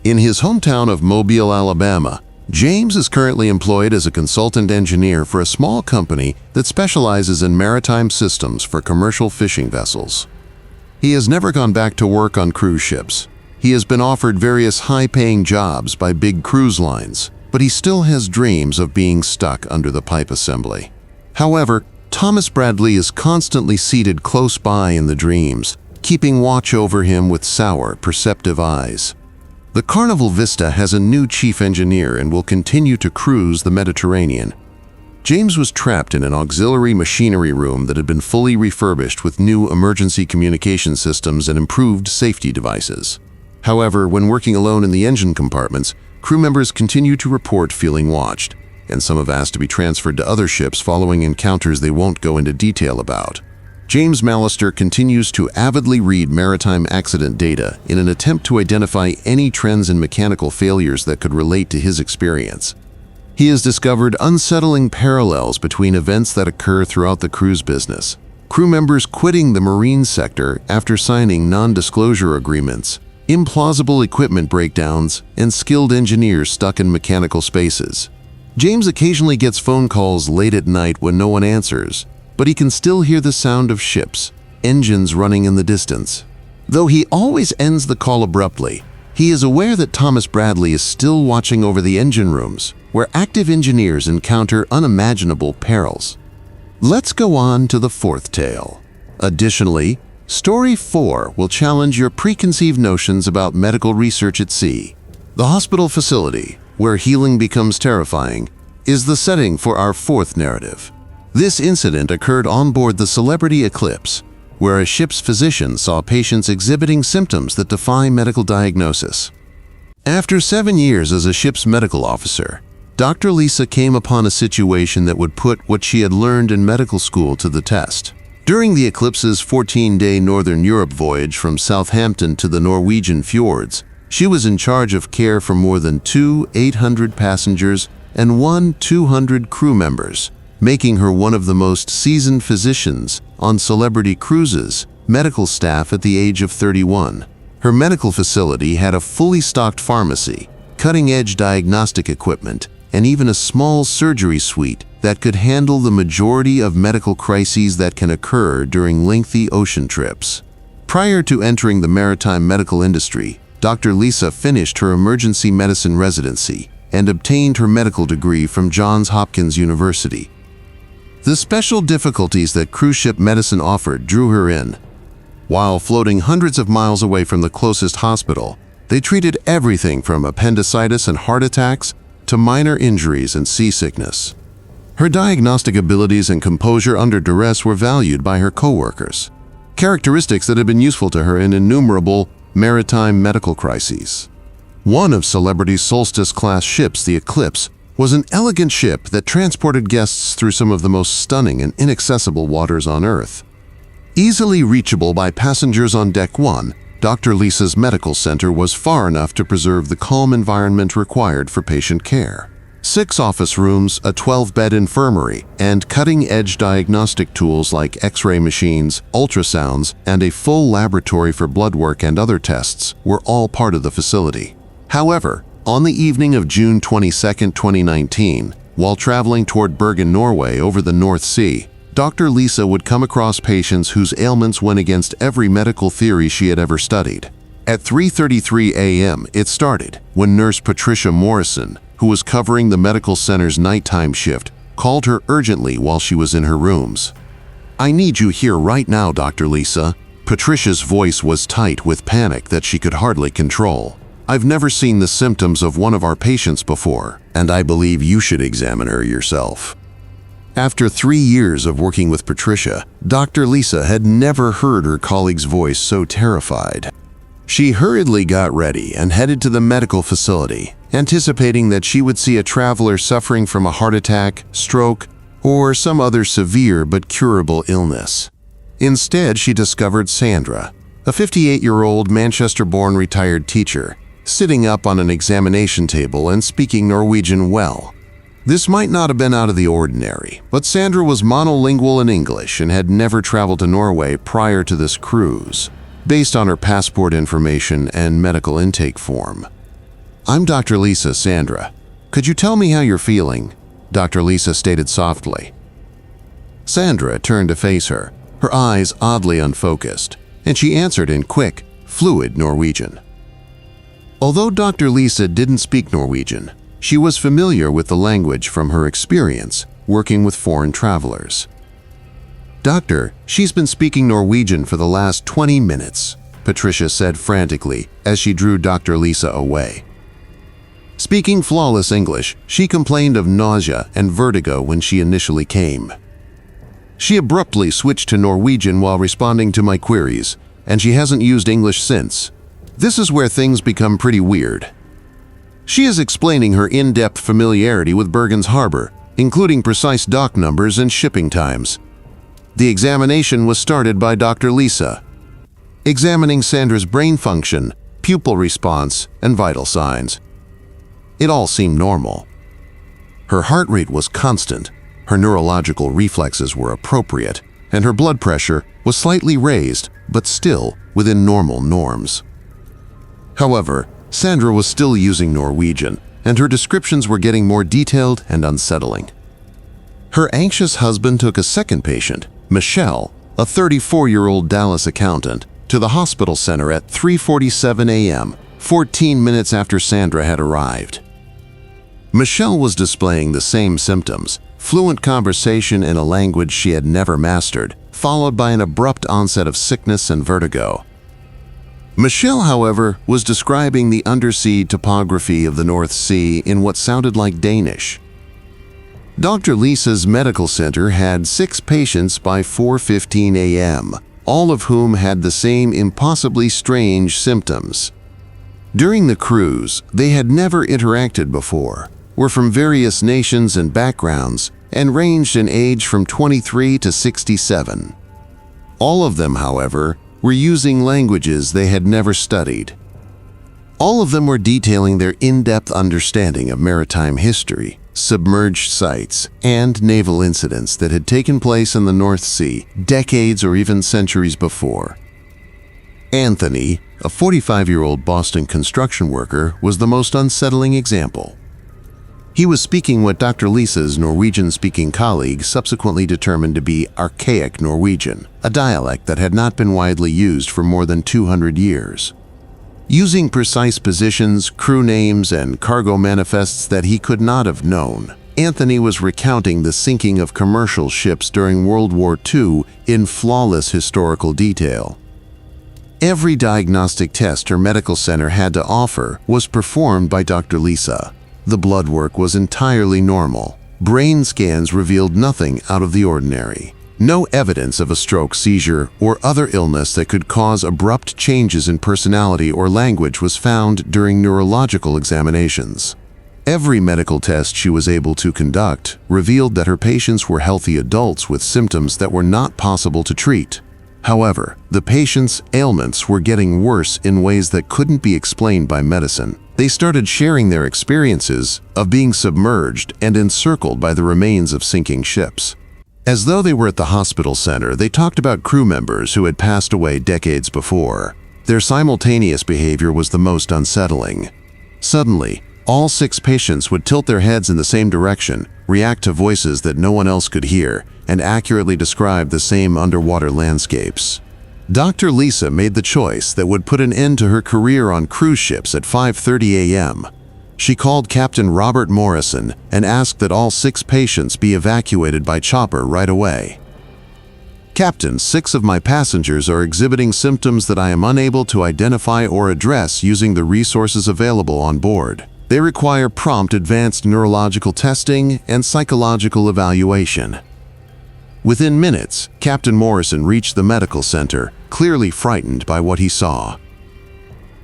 In his hometown of Mobile, Alabama, James is currently employed as a consultant engineer for a small company that specializes in maritime systems for commercial fishing vessels. He has never gone back to work on cruise ships. He has been offered various high-paying jobs by big cruise lines, but he still has dreams of being stuck under the pipe assembly. However, Thomas Bradley is constantly seated close by in the dreams, keeping watch over him with sour, perceptive eyes. The Carnival Vista has a new chief engineer and will continue to cruise the Mediterranean. James was trapped in an auxiliary machinery room that had been fully refurbished with new emergency communication systems and improved safety devices. However, when working alone in the engine compartments, crew members continue to report feeling watched, and some have asked to be transferred to other ships following encounters they won't go into detail about. James Mallister continues to avidly read maritime accident data in an attempt to identify any trends in mechanical failures that could relate to his experience. He has discovered unsettling parallels between events that occur throughout the cruise business. Crew members quitting the marine sector after signing non-disclosure agreements, implausible equipment breakdowns, and skilled engineers stuck in mechanical spaces. James occasionally gets phone calls late at night when no one answers, but he can still hear the sound of ships, engines running in the distance. Though he always ends the call abruptly, he is aware that Thomas Bradley is still watching over the engine rooms, where active engineers encounter unimaginable perils. Let's go on to the fourth tale. Additionally, Story 4 will challenge your preconceived notions about medical research at sea. The hospital facility, where healing becomes terrifying, is the setting for our fourth narrative. This incident occurred on board the Celebrity Eclipse, where a ship's physician saw patients exhibiting symptoms that defy medical diagnosis. After 7 years as a ship's medical officer, Dr. Lisa came upon a situation that would put what she had learned in medical school to the test. During the Eclipse's 14-day Northern Europe voyage from Southampton to the Norwegian fjords, she was in charge of care for more than 800 passengers and 200 crew members, making her one of the most seasoned physicians on Celebrity Cruises' medical staff at the age of 31. Her medical facility had a fully stocked pharmacy, cutting-edge diagnostic equipment, and even a small surgery suite that could handle the majority of medical crises that can occur during lengthy ocean trips. Prior to entering the maritime medical industry, Dr. Lisa finished her emergency medicine residency and obtained her medical degree from Johns Hopkins University. The special difficulties that cruise ship medicine offered drew her in. While floating hundreds of miles away from the closest hospital, they treated everything from appendicitis and heart attacks to minor injuries and seasickness. Her diagnostic abilities and composure under duress were valued by her coworkers, characteristics that had been useful to her in innumerable maritime medical crises. One of Celebrity's Solstice-class ships, the Eclipse, was an elegant ship that transported guests through some of the most stunning and inaccessible waters on Earth. Easily reachable by passengers on Deck 1, Dr. Lisa's medical center was far enough to preserve the calm environment required for patient care. 6 office rooms, a 12-bed infirmary, and cutting-edge diagnostic tools like X-ray machines, ultrasounds, and a full laboratory for blood work and other tests were all part of the facility. However, on the evening of June 22, 2019, while traveling toward Bergen, Norway over the North Sea, Dr. Lisa would come across patients whose ailments went against every medical theory she had ever studied. At 3:33 a.m., it started when nurse Patricia Morrison, who was covering the medical center's nighttime shift, called her urgently while she was in her rooms. "I need you here right now, Dr. Lisa." Patricia's voice was tight with panic that she could hardly control. "I've never seen the symptoms of one of our patients before, and I believe you should examine her yourself." After 3 years of working with Patricia, Dr. Lisa had never heard her colleague's voice so terrified. She hurriedly got ready and headed to the medical facility, anticipating that she would see a traveler suffering from a heart attack, stroke, or some other severe but curable illness. Instead, she discovered Sandra, a 58-year-old Manchester-born retired teacher, sitting up on an examination table and speaking Norwegian well. This might not have been out of the ordinary, but Sandra was monolingual in English and had never traveled to Norway prior to this cruise, based on her passport information and medical intake form. "I'm Dr. Lisa, Sandra. Could you tell me how you're feeling?" Dr. Lisa stated softly. Sandra turned to face her, her eyes oddly unfocused, and she answered in quick, fluid Norwegian. Although Dr. Lisa didn't speak Norwegian, she was familiar with the language from her experience working with foreign travelers. "Doctor, she's been speaking Norwegian for the last 20 minutes, Patricia said frantically as she drew Dr. Lisa away. Speaking flawless English, she complained of nausea and vertigo when she initially came. She abruptly switched to Norwegian while responding to my queries, and she hasn't used English since. This is where things become pretty weird. She is explaining her in-depth familiarity with Bergen's harbor, including precise dock numbers and shipping times. The examination was started by Dr. Lisa, examining Sandra's brain function, pupil response, and vital signs. It all seemed normal. Her heart rate was constant, her neurological reflexes were appropriate, and her blood pressure was slightly raised, but still within normal norms. However, Sandra was still using Norwegian, and her descriptions were getting more detailed and unsettling. Her anxious husband took a second patient, Michelle, a 34-year-old Dallas accountant, to the hospital center at 3:47 a.m., 14 minutes after Sandra had arrived. Michelle was displaying the same symptoms, fluent conversation in a language she had never mastered, followed by an abrupt onset of sickness and vertigo. Michelle, however, was describing the undersea topography of the North Sea in what sounded like Danish. Dr. Lisa's medical center had 6 patients by 4:15 a.m., all of whom had the same impossibly strange symptoms. During the cruise, they had never interacted before, were from various nations and backgrounds, and ranged in age from 23 to 67. All of them, however, were using languages they had never studied. All of them were detailing their in-depth understanding of maritime history, submerged sites, and naval incidents that had taken place in the North Sea decades or even centuries before. Anthony, a 45-year-old Boston construction worker, was the most unsettling example. He was speaking what Dr. Lisa's Norwegian-speaking colleague subsequently determined to be archaic Norwegian, a dialect that had not been widely used for more than 200 years. Using precise positions, crew names, and cargo manifests that he could not have known, Anthony was recounting the sinking of commercial ships during World War II in flawless historical detail. Every diagnostic test her medical center had to offer was performed by Dr. Lisa. The blood work was entirely normal. Brain scans revealed nothing out of the ordinary. No evidence of a stroke, seizure, or other illness that could cause abrupt changes in personality or language was found during neurological examinations. Every medical test she was able to conduct revealed that her patients were healthy adults with symptoms that were not possible to treat. However, the patients' ailments were getting worse in ways that couldn't be explained by medicine. They started sharing their experiences of being submerged and encircled by the remains of sinking ships. As though they were at the hospital center, they talked about crew members who had passed away decades before. Their simultaneous behavior was the most unsettling. Suddenly, all 6 patients would tilt their heads in the same direction, react to voices that no one else could hear, and accurately describe the same underwater landscapes. Dr. Lisa made the choice that would put an end to her career on cruise ships at 5:30 a.m. She called Captain Robert Morrison and asked that all 6 patients be evacuated by chopper right away. "Captain, 6 of my passengers are exhibiting symptoms that I am unable to identify or address using the resources available on board. They require prompt advanced neurological testing and psychological evaluation." Within minutes, Captain Morrison reached the medical center, clearly frightened by what he saw.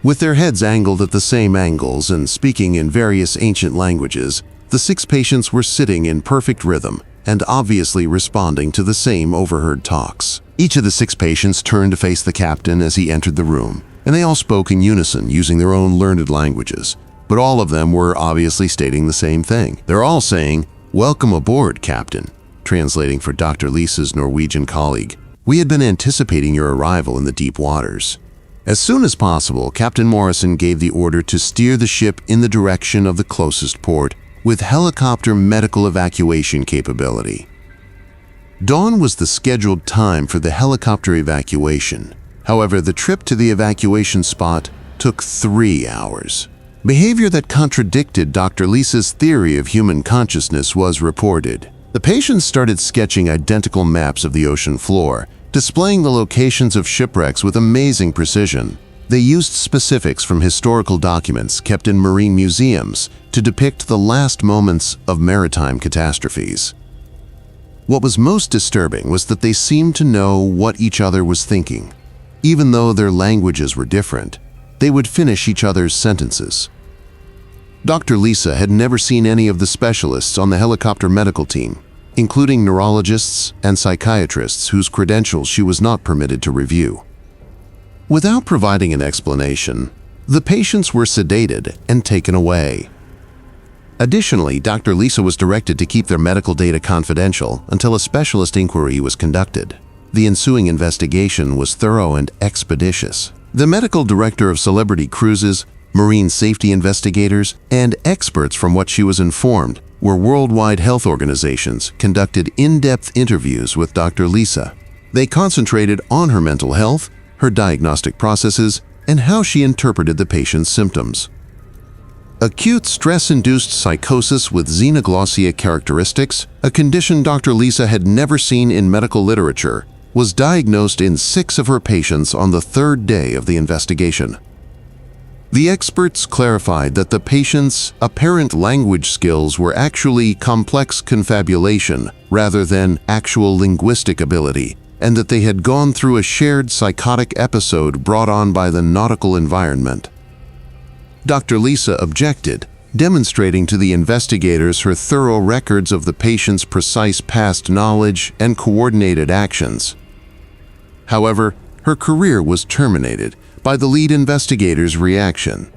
With their heads angled at the same angles and speaking in various ancient languages, the 6 patients were sitting in perfect rhythm and obviously responding to the same overheard talks. Each of the 6 patients turned to face the captain as he entered the room, and they all spoke in unison using their own learned languages. But all of them were obviously stating the same thing. They're all saying, "Welcome aboard, Captain," translating for Dr. Lisa's Norwegian colleague. "We had been anticipating your arrival in the deep waters." As soon as possible, Captain Morrison gave the order to steer the ship in the direction of the closest port with helicopter medical evacuation capability. Dawn was the scheduled time for the helicopter evacuation. However, the trip to the evacuation spot took 3 hours. Behavior that contradicted Dr. Lisa's theory of human consciousness was reported. The patients started sketching identical maps of the ocean floor, displaying the locations of shipwrecks with amazing precision. They used specifics from historical documents kept in marine museums to depict the last moments of maritime catastrophes. What was most disturbing was that they seemed to know what each other was thinking. Even though their languages were different, they would finish each other's sentences. Dr. Lisa had never seen any of the specialists on the helicopter medical team, including neurologists and psychiatrists whose credentials she was not permitted to review. Without providing an explanation, the patients were sedated and taken away. Additionally, Dr. Lisa was directed to keep their medical data confidential until a specialist inquiry was conducted. The ensuing investigation was thorough and expeditious. The medical director of Celebrity Cruises, marine safety investigators, and experts, from what she was informed, were worldwide health organizations, conducted in-depth interviews with Dr. Lisa. They concentrated on her mental health, her diagnostic processes, and how she interpreted the patient's symptoms. Acute stress-induced psychosis with xenoglossia characteristics, a condition Dr. Lisa had never seen in medical literature, was diagnosed in 6 of her patients on the 3rd day of the investigation. The experts clarified that the patient's apparent language skills were actually complex confabulation rather than actual linguistic ability, and that they had gone through a shared psychotic episode brought on by the nautical environment. Dr. Lisa objected, demonstrating to the investigators her thorough records of the patient's precise past knowledge and coordinated actions. However, her career was terminated by the lead investigator's reaction.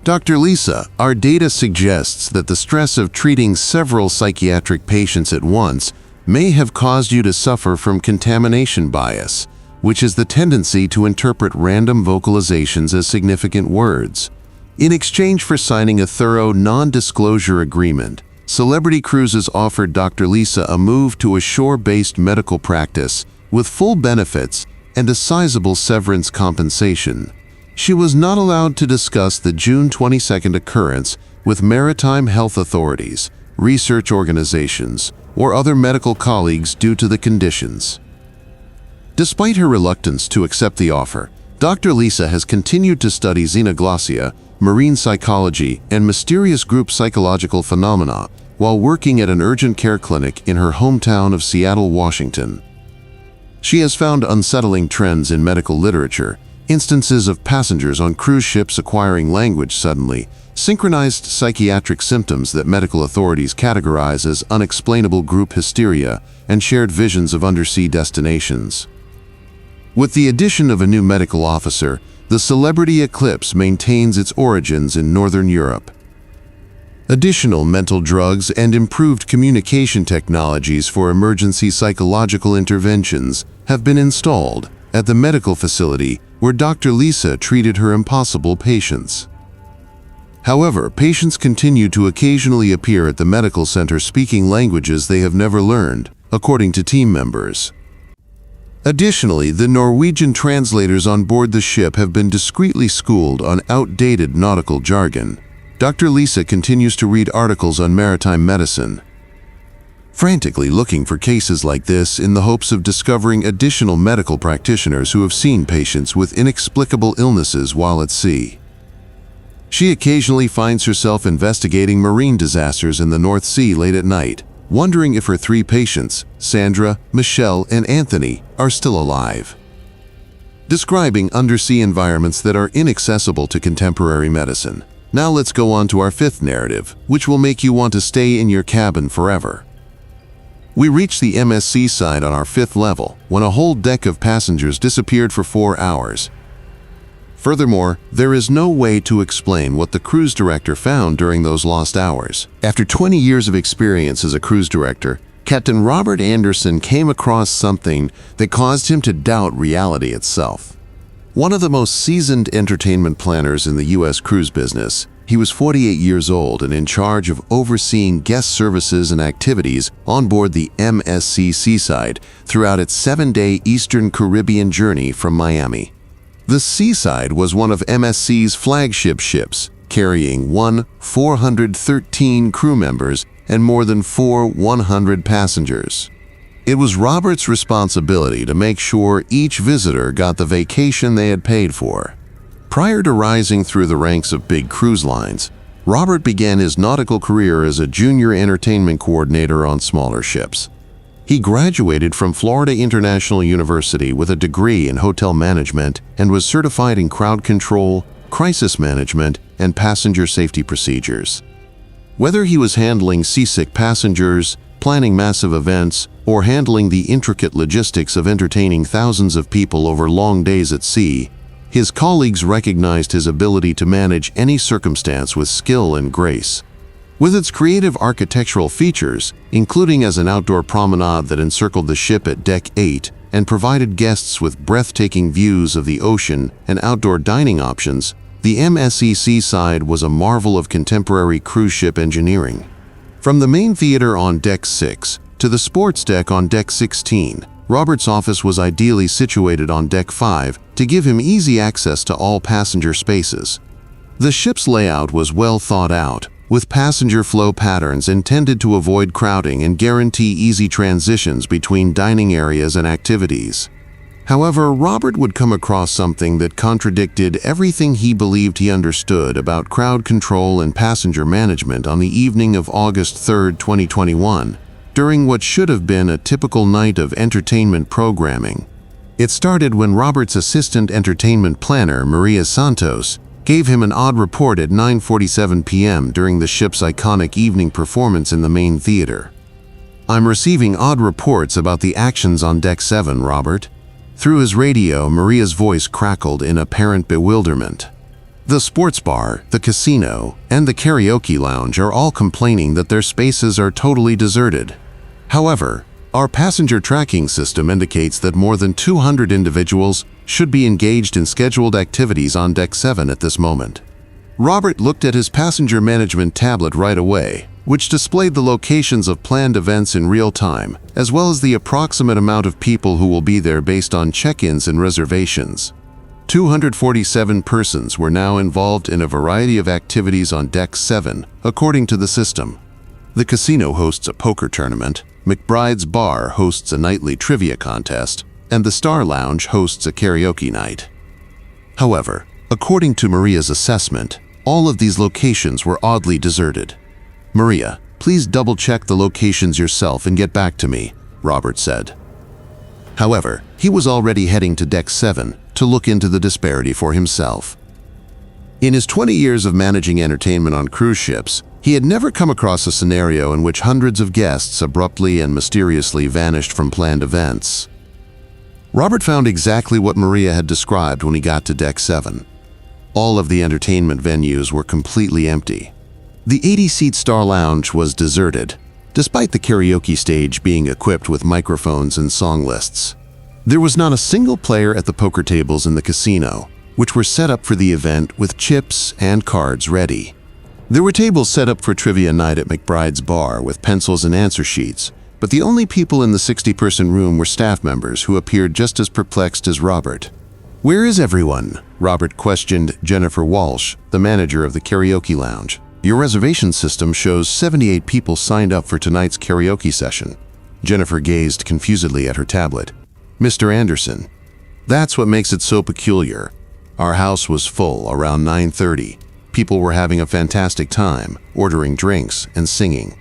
"Dr. Lisa, our data suggests that the stress of treating several psychiatric patients at once may have caused you to suffer from contamination bias, which is the tendency to interpret random vocalizations as significant words. In exchange for signing a thorough non-disclosure agreement, Celebrity Cruises offered Dr. Lisa a move to a shore-based medical practice with full benefits and a sizable severance compensation. She was not allowed to discuss the June 22nd occurrence with maritime health authorities, research organizations, or other medical colleagues due to the conditions." Despite her reluctance to accept the offer, Dr. Lisa has continued to study xenoglossia, marine psychology, and mysterious group psychological phenomena while working at an urgent care clinic in her hometown of Seattle, Washington. She has found unsettling trends in medical literature, instances of passengers on cruise ships acquiring language suddenly, synchronized psychiatric symptoms that medical authorities categorize as unexplainable group hysteria, and shared visions of undersea destinations. With the addition of a new medical officer, the celebrity eclipse maintains its origins in Northern Europe. Additional mental drugs and improved communication technologies for emergency psychological interventions have been installed at the medical facility where Dr. Lisa treated her impossible patients. However, patients continue to occasionally appear at the medical center speaking languages they have never learned, according to team members. Additionally, the Norwegian translators on board the ship have been discreetly schooled on outdated nautical jargon. Dr. Lisa continues to read articles on maritime medicine, frantically looking for cases like this in the hopes of discovering additional medical practitioners who have seen patients with inexplicable illnesses while at sea. She occasionally finds herself investigating marine disasters in the North Sea late at night, wondering if her 3 patients, Sandra, Michelle, and Anthony, are still alive. Describing undersea environments that are inaccessible to contemporary medicine. Now let's go on to our 5th narrative, which will make you want to stay in your cabin forever. We reached the MSC side on our 5th level when a whole deck of passengers disappeared for 4 hours. Furthermore, there is no way to explain what the cruise director found during those lost hours. After 20 years of experience as a cruise director, Captain Robert Anderson came across something that caused him to doubt reality itself. One of the most seasoned entertainment planners in the U.S. cruise business, he was 48 years old and in charge of overseeing guest services and activities on board the MSC Seaside throughout its 7-day Eastern Caribbean journey from Miami. The Seaside was one of MSC's flagship ships, carrying 413 crew members and more than 100 passengers. It was Robert's responsibility to make sure each visitor got the vacation they had paid for. Prior to rising through the ranks of big cruise lines, Robert began his nautical career as a junior entertainment coordinator on smaller ships. He graduated from Florida International University with a degree in hotel management and was certified in crowd control, crisis management, and passenger safety procedures. Whether he was handling seasick passengers, planning massive events, or handling the intricate logistics of entertaining thousands of people over long days at sea, his colleagues recognized his ability to manage any circumstance with skill and grace. With its creative architectural features, including as an outdoor promenade that encircled the ship at Deck 8 and provided guests with breathtaking views of the ocean and outdoor dining options, the MSC Seaside was a marvel of contemporary cruise ship engineering. From the main theater on Deck 6 to the sports deck on Deck 16, Robert's office was ideally situated on Deck 5 to give him easy access to all passenger spaces. The ship's layout was well thought out, with passenger flow patterns intended to avoid crowding and guarantee easy transitions between dining areas and activities. However, Robert would come across something that contradicted everything he believed he understood about crowd control and passenger management on the evening of August 3, 2021, during what should have been a typical night of entertainment programming. It started when Robert's assistant entertainment planner, Maria Santos, gave him an odd report at 9:47 p.m. during the ship's iconic evening performance in the main theater. "I'm receiving odd reports about the actions on Deck 7, Robert." Through his radio, Maria's voice crackled in apparent bewilderment. The sports bar, the casino, and the karaoke lounge are all complaining that their spaces are totally deserted. However, our passenger tracking system indicates that more than 200 individuals should be engaged in scheduled activities on Deck 7 at this moment. Robert looked at his passenger management tablet right away, which displayed the locations of planned events in real time, as well as the approximate amount of people who will be there based on check-ins and reservations. 247 persons were now involved in a variety of activities on Deck 7, according to the system. The casino hosts a poker tournament, McBride's Bar hosts a nightly trivia contest, and the Star Lounge hosts a karaoke night. However, according to Maria's assessment, all of these locations were oddly deserted. "Maria, please double-check the locations yourself and get back to me," Robert said. However, he was already heading to Deck 7 to look into the disparity for himself. In his 20 years of managing entertainment on cruise ships, he had never come across a scenario in which hundreds of guests abruptly and mysteriously vanished from planned events. Robert found exactly what Maria had described when he got to Deck 7. All of the entertainment venues were completely empty. The 80-seat Star Lounge was deserted, despite the karaoke stage being equipped with microphones and song lists. There was not a single player at the poker tables in the casino, which were set up for the event with chips and cards ready. There were tables set up for trivia night at McBride's bar with pencils and answer sheets, but the only people in the 60-person room were staff members who appeared just as perplexed as Robert. "Where is everyone?" Robert questioned Jennifer Walsh, the manager of the karaoke lounge. "Your reservation system shows 78 people signed up for tonight's karaoke session." Jennifer gazed confusedly at her tablet. "Mr. Anderson, that's what makes it so peculiar. Our house was full around 9:30. People were having a fantastic time, ordering drinks and singing.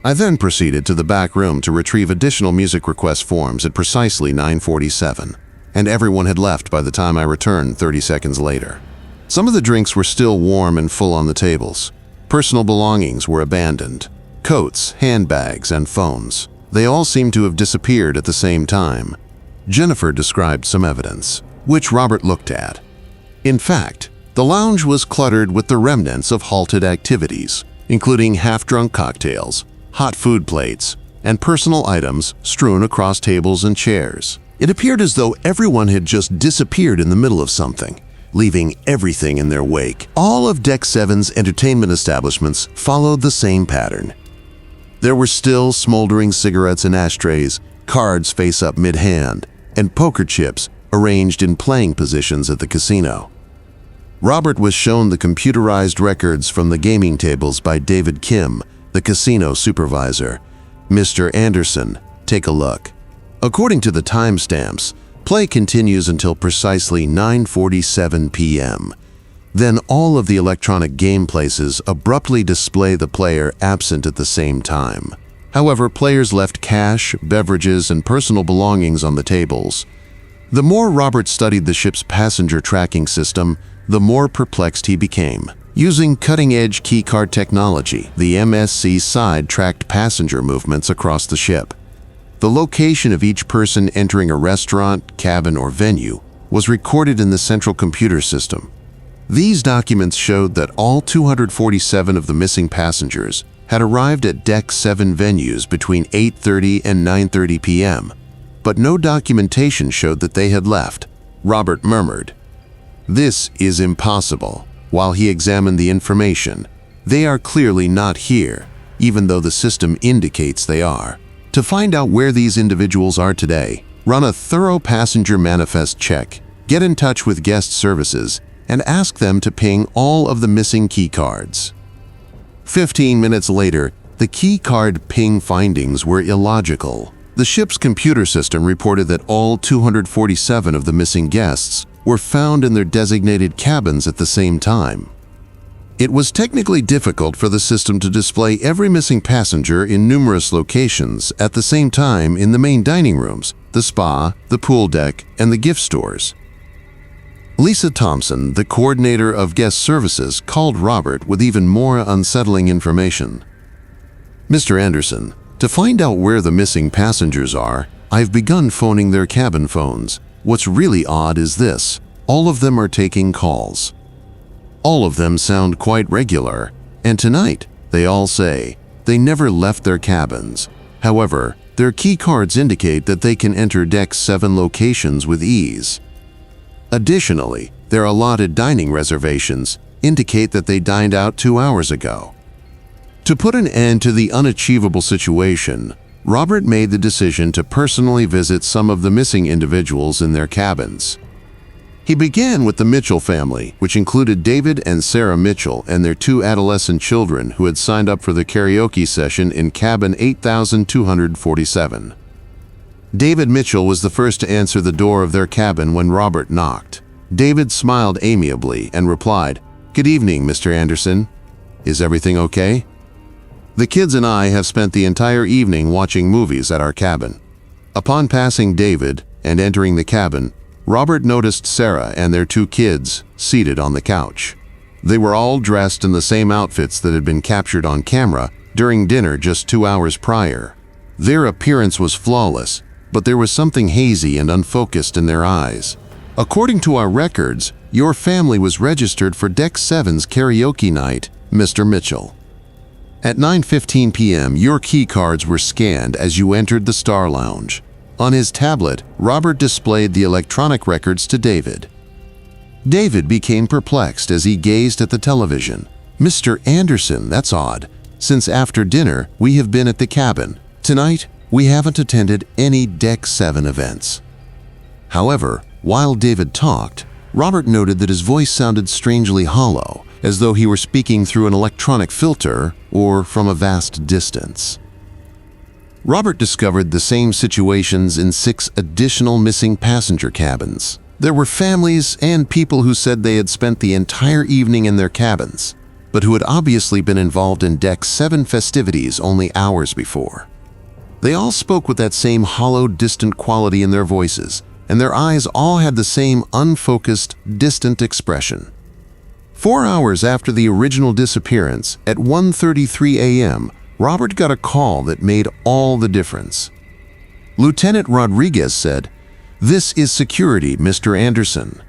I then proceeded to the back room to retrieve additional music request forms at precisely 9:47, and everyone had left by the time I returned 30 seconds later. Some of the drinks were still warm and full on the tables. Personal belongings were abandoned. Coats, handbags, and phones. They all seemed to have disappeared at the same time." Jennifer described some evidence, which Robert looked at. In fact, the lounge was cluttered with the remnants of halted activities, including half-drunk cocktails, hot food plates, and personal items strewn across tables and chairs. It appeared as though everyone had just disappeared in the middle of something, leaving everything in their wake. All of Deck 7's entertainment establishments followed the same pattern. There were still smoldering cigarettes in ashtrays, cards face up mid-hand, and poker chips arranged in playing positions at the casino. Robert was shown the computerized records from the gaming tables by David Kim, the casino supervisor. "Mr. Anderson, take a look." According to the timestamps, play continues until precisely 9:47 p.m. Then all of the electronic game places abruptly display the player absent at the same time. However, players left cash, beverages, and personal belongings on the tables. The more Robert studied the ship's passenger tracking system, the more perplexed he became. Using cutting-edge keycard technology, the MSC side-tracked passenger movements across the ship. The location of each person entering a restaurant, cabin, or venue was recorded in the central computer system. These documents showed that all 247 of the missing passengers had arrived at Deck 7 venues between 8:30 and 9:30 p.m., but no documentation showed that they had left. Robert murmured, "This is impossible." While he examined the information, "They are clearly not here, even though the system indicates they are." To find out where these individuals are today, run a thorough passenger manifest check, get in touch with guest services, and ask them to ping all of the missing key cards. 15 minutes later, the key card ping findings were illogical. The ship's computer system reported that all 247 of the missing guests were found in their designated cabins at the same time. It was technically difficult for the system to display every missing passenger in numerous locations at the same time in the main dining rooms, the spa, the pool deck, and the gift stores. Lisa Thompson, the coordinator of guest services, called Robert with even more unsettling information. "Mr. Anderson, to find out where the missing passengers are, I've begun phoning their cabin phones. What's really odd is this: all of them are taking calls. All of them sound quite regular, and tonight, they all say, they never left their cabins. However, their key cards indicate that they can enter Deck 7 locations with ease. Additionally, their allotted dining reservations indicate that they dined out 2 hours ago." To put an end to the unachievable situation, Robert made the decision to personally visit some of the missing individuals in their cabins. He began with the Mitchell family, which included David and Sarah Mitchell and their 2 adolescent children who had signed up for the karaoke session in cabin 8247. David Mitchell was the first to answer the door of their cabin when Robert knocked. David smiled amiably and replied, "Good evening, Mr. Anderson. Is everything okay? The kids and I have spent the entire evening watching movies at our cabin." Upon passing David and entering the cabin, Robert noticed Sarah and their 2 kids seated on the couch. They were all dressed in the same outfits that had been captured on camera during dinner just 2 hours prior. Their appearance was flawless, but there was something hazy and unfocused in their eyes. According to our records, your family was registered for Deck 7's karaoke night, Mr. Mitchell. At 9:15 p.m., your key cards were scanned as you entered the Star Lounge. On his tablet, Robert displayed the electronic records to David. David became perplexed as he gazed at the television. "Mr. Anderson, that's odd. Since after dinner, we have been at the cabin. Tonight, we haven't attended any Deck 7 events." However, while David talked, Robert noted that his voice sounded strangely hollow, as though he were speaking through an electronic filter or from a vast distance. Robert discovered the same situations in 6 additional missing passenger cabins. There were families and people who said they had spent the entire evening in their cabins, but who had obviously been involved in Deck 7 festivities only hours before. They all spoke with that same hollow, distant quality in their voices, and their eyes all had the same unfocused, distant expression. 4 hours after the original disappearance, at 1:33 a.m., Robert got a call that made all the difference. Lieutenant Rodriguez said, "This is security, Mr. Anderson.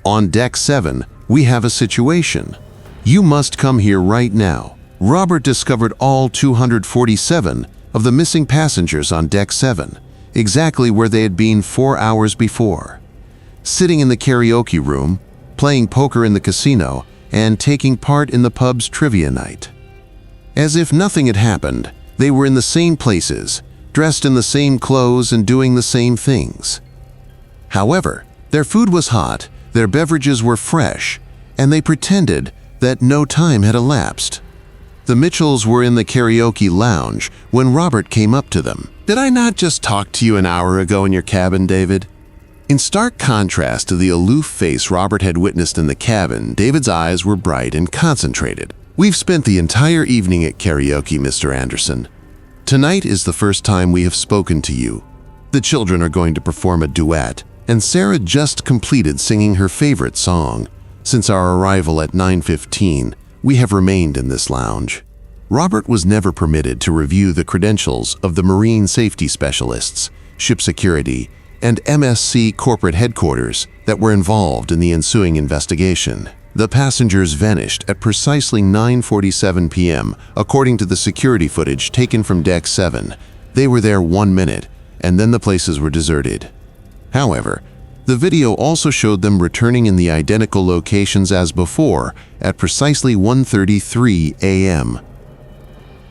On Deck 7, we have a situation. You must come here right now." Robert discovered all 247 of the missing passengers on Deck 7, exactly where they had been 4 hours before. Sitting in the karaoke room, playing poker in the casino, and taking part in the pub's trivia night. As if nothing had happened, they were in the same places, dressed in the same clothes and doing the same things. However, their food was hot, their beverages were fresh, and they pretended that no time had elapsed. The Mitchells were in the karaoke lounge when Robert came up to them. "Did I not just talk to you an hour ago in your cabin, David?" In stark contrast to the aloof face Robert had witnessed in the cabin, David's eyes were bright and concentrated. "We've spent the entire evening at karaoke, Mr. Anderson. Tonight is the first time we have spoken to you. The children are going to perform a duet, and Sarah just completed singing her favorite song. Since our arrival at 9:15, we have remained in this lounge." Robert was never permitted to review the credentials of the Marine Safety Specialists, Ship Security, and MSC corporate headquarters that were involved in the ensuing investigation. The passengers vanished at precisely 9:47 p.m. according to the security footage taken from Deck 7. They were there 1 minute, and then the places were deserted. However, the video also showed them returning in the identical locations as before at precisely 1:33 a.m.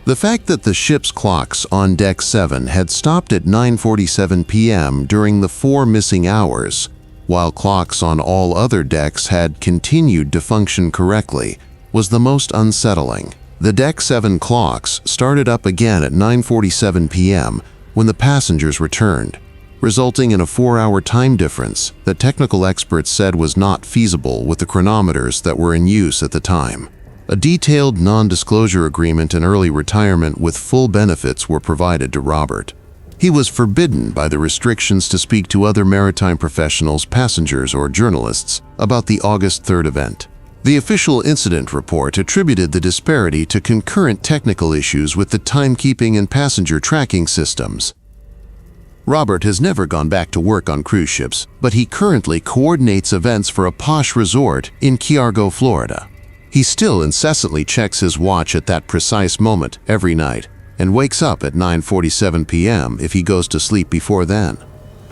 The fact that the ship's clocks on Deck 7 had stopped at 9:47 p.m. during the 4 missing hours, while clocks on all other decks had continued to function correctly, was the most unsettling. The Deck 7 clocks started up again at 9:47 p.m. when the passengers returned, resulting in a 4-hour time difference that technical experts said was not feasible with the chronometers that were in use at the time. A detailed non-disclosure agreement and early retirement with full benefits were provided to Robert. He was forbidden by the restrictions to speak to other maritime professionals, passengers, or journalists about the August 3rd event. The official incident report attributed the disparity to concurrent technical issues with the timekeeping and passenger tracking systems. Robert has never gone back to work on cruise ships, but he currently coordinates events for a posh resort in Key Largo, Florida. He still incessantly checks his watch at that precise moment every night and wakes up at 9:47 p.m. if he goes to sleep before then.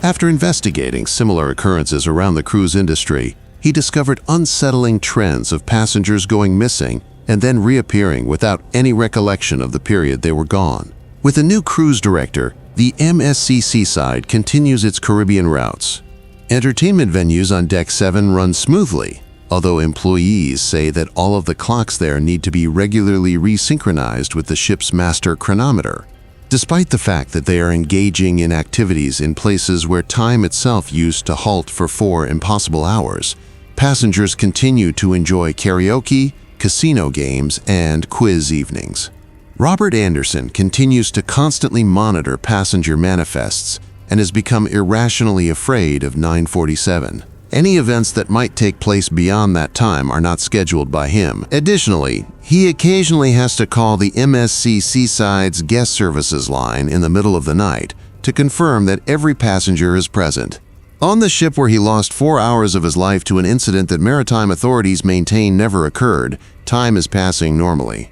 After investigating similar occurrences around the cruise industry, he discovered unsettling trends of passengers going missing and then reappearing without any recollection of the period they were gone. With a new cruise director, the MSC Seaside continues its Caribbean routes. Entertainment venues on Deck 7 run smoothly, although employees say that all of the clocks there need to be regularly resynchronized with the ship's master chronometer. Despite the fact that they are engaging in activities in places where time itself used to halt for 4 impossible hours, passengers continue to enjoy karaoke, casino games, and quiz evenings. Robert Anderson continues to constantly monitor passenger manifests and has become irrationally afraid of 9:47. Any events that might take place beyond that time are not scheduled by him. Additionally, he occasionally has to call the MSC Seaside's guest services line in the middle of the night to confirm that every passenger is present. On the ship where he lost 4 hours of his life to an incident that maritime authorities maintain never occurred, time is passing normally.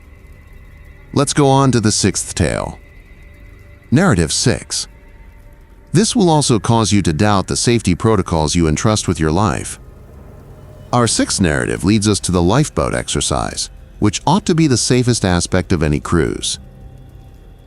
Let's go on to the sixth tale. Narrative 6. This will also cause you to doubt the safety protocols you entrust with your life. Our sixth narrative leads us to the lifeboat exercise, which ought to be the safest aspect of any cruise.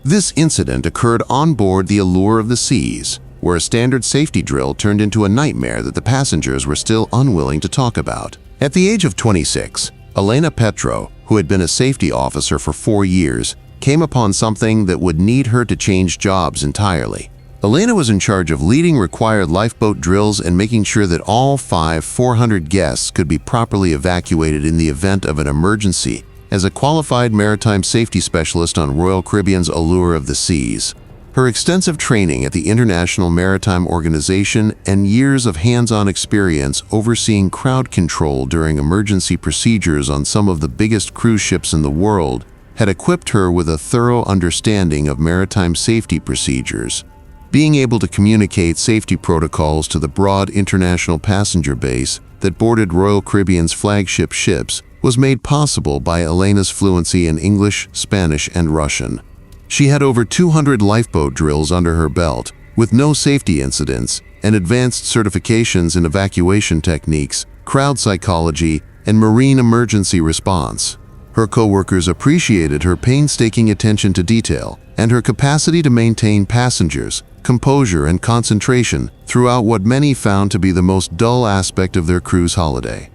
This incident occurred on board the Allure of the Seas, where a standard safety drill turned into a nightmare that the passengers were still unwilling to talk about. At the age of 26, Elena Petro, who had been a safety officer for 4 years, came upon something that would need her to change jobs entirely. Elena was in charge of leading required lifeboat drills and making sure that all 400 guests could be properly evacuated in the event of an emergency as a qualified maritime safety specialist on Royal Caribbean's Allure of the Seas. Her extensive training at the International Maritime Organization and years of hands-on experience overseeing crowd control during emergency procedures on some of the biggest cruise ships in the world had equipped her with a thorough understanding of maritime safety procedures. Being able to communicate safety protocols to the broad international passenger base that boarded Royal Caribbean's flagship ships was made possible by Elena's fluency in English, Spanish, and Russian. She had over 200 lifeboat drills under her belt, with no safety incidents, and advanced certifications in evacuation techniques, crowd psychology, and marine emergency response. Her co-workers appreciated her painstaking attention to detail and her capacity to maintain passengers' composure and concentration throughout what many found to be the most dull aspect of their cruise holiday.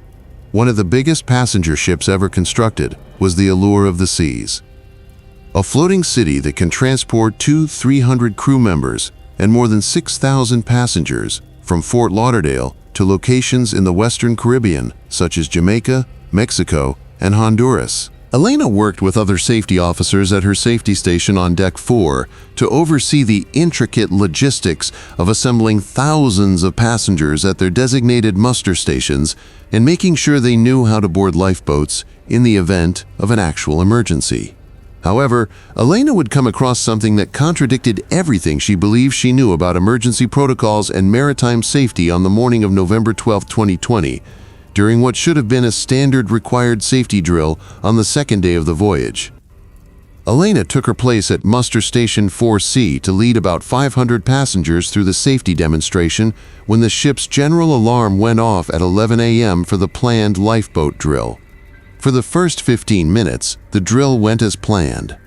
One of the biggest passenger ships ever constructed was the Allure of the Seas, a floating city that can transport 300 crew members and more than 6,000 passengers from Fort Lauderdale to locations in the Western Caribbean, such as Jamaica, Mexico, and Honduras. Elena worked with other safety officers at her safety station on Deck 4 to oversee the intricate logistics of assembling thousands of passengers at their designated muster stations and making sure they knew how to board lifeboats in the event of an actual emergency. However, Elena would come across something that contradicted everything she believed she knew about emergency protocols and maritime safety on the morning of November 12, 2020, during what should have been a standard required safety drill on the second day of the voyage. Elena took her place at Muster Station 4C to lead about 500 passengers through the safety demonstration when the ship's general alarm went off at 11 a.m. for the planned lifeboat drill. For the first 15 minutes, the drill went as planned.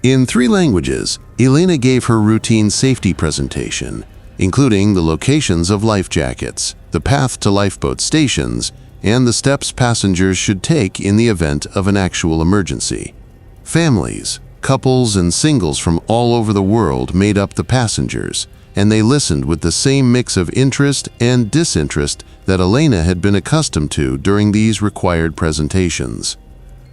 In 3 languages, Elena gave her routine safety presentation, including the locations of life jackets, the path to lifeboat stations, and the steps passengers should take in the event of an actual emergency. Families, couples, and singles from all over the world made up the passengers, and they listened with the same mix of interest and disinterest that Elena had been accustomed to during these required presentations.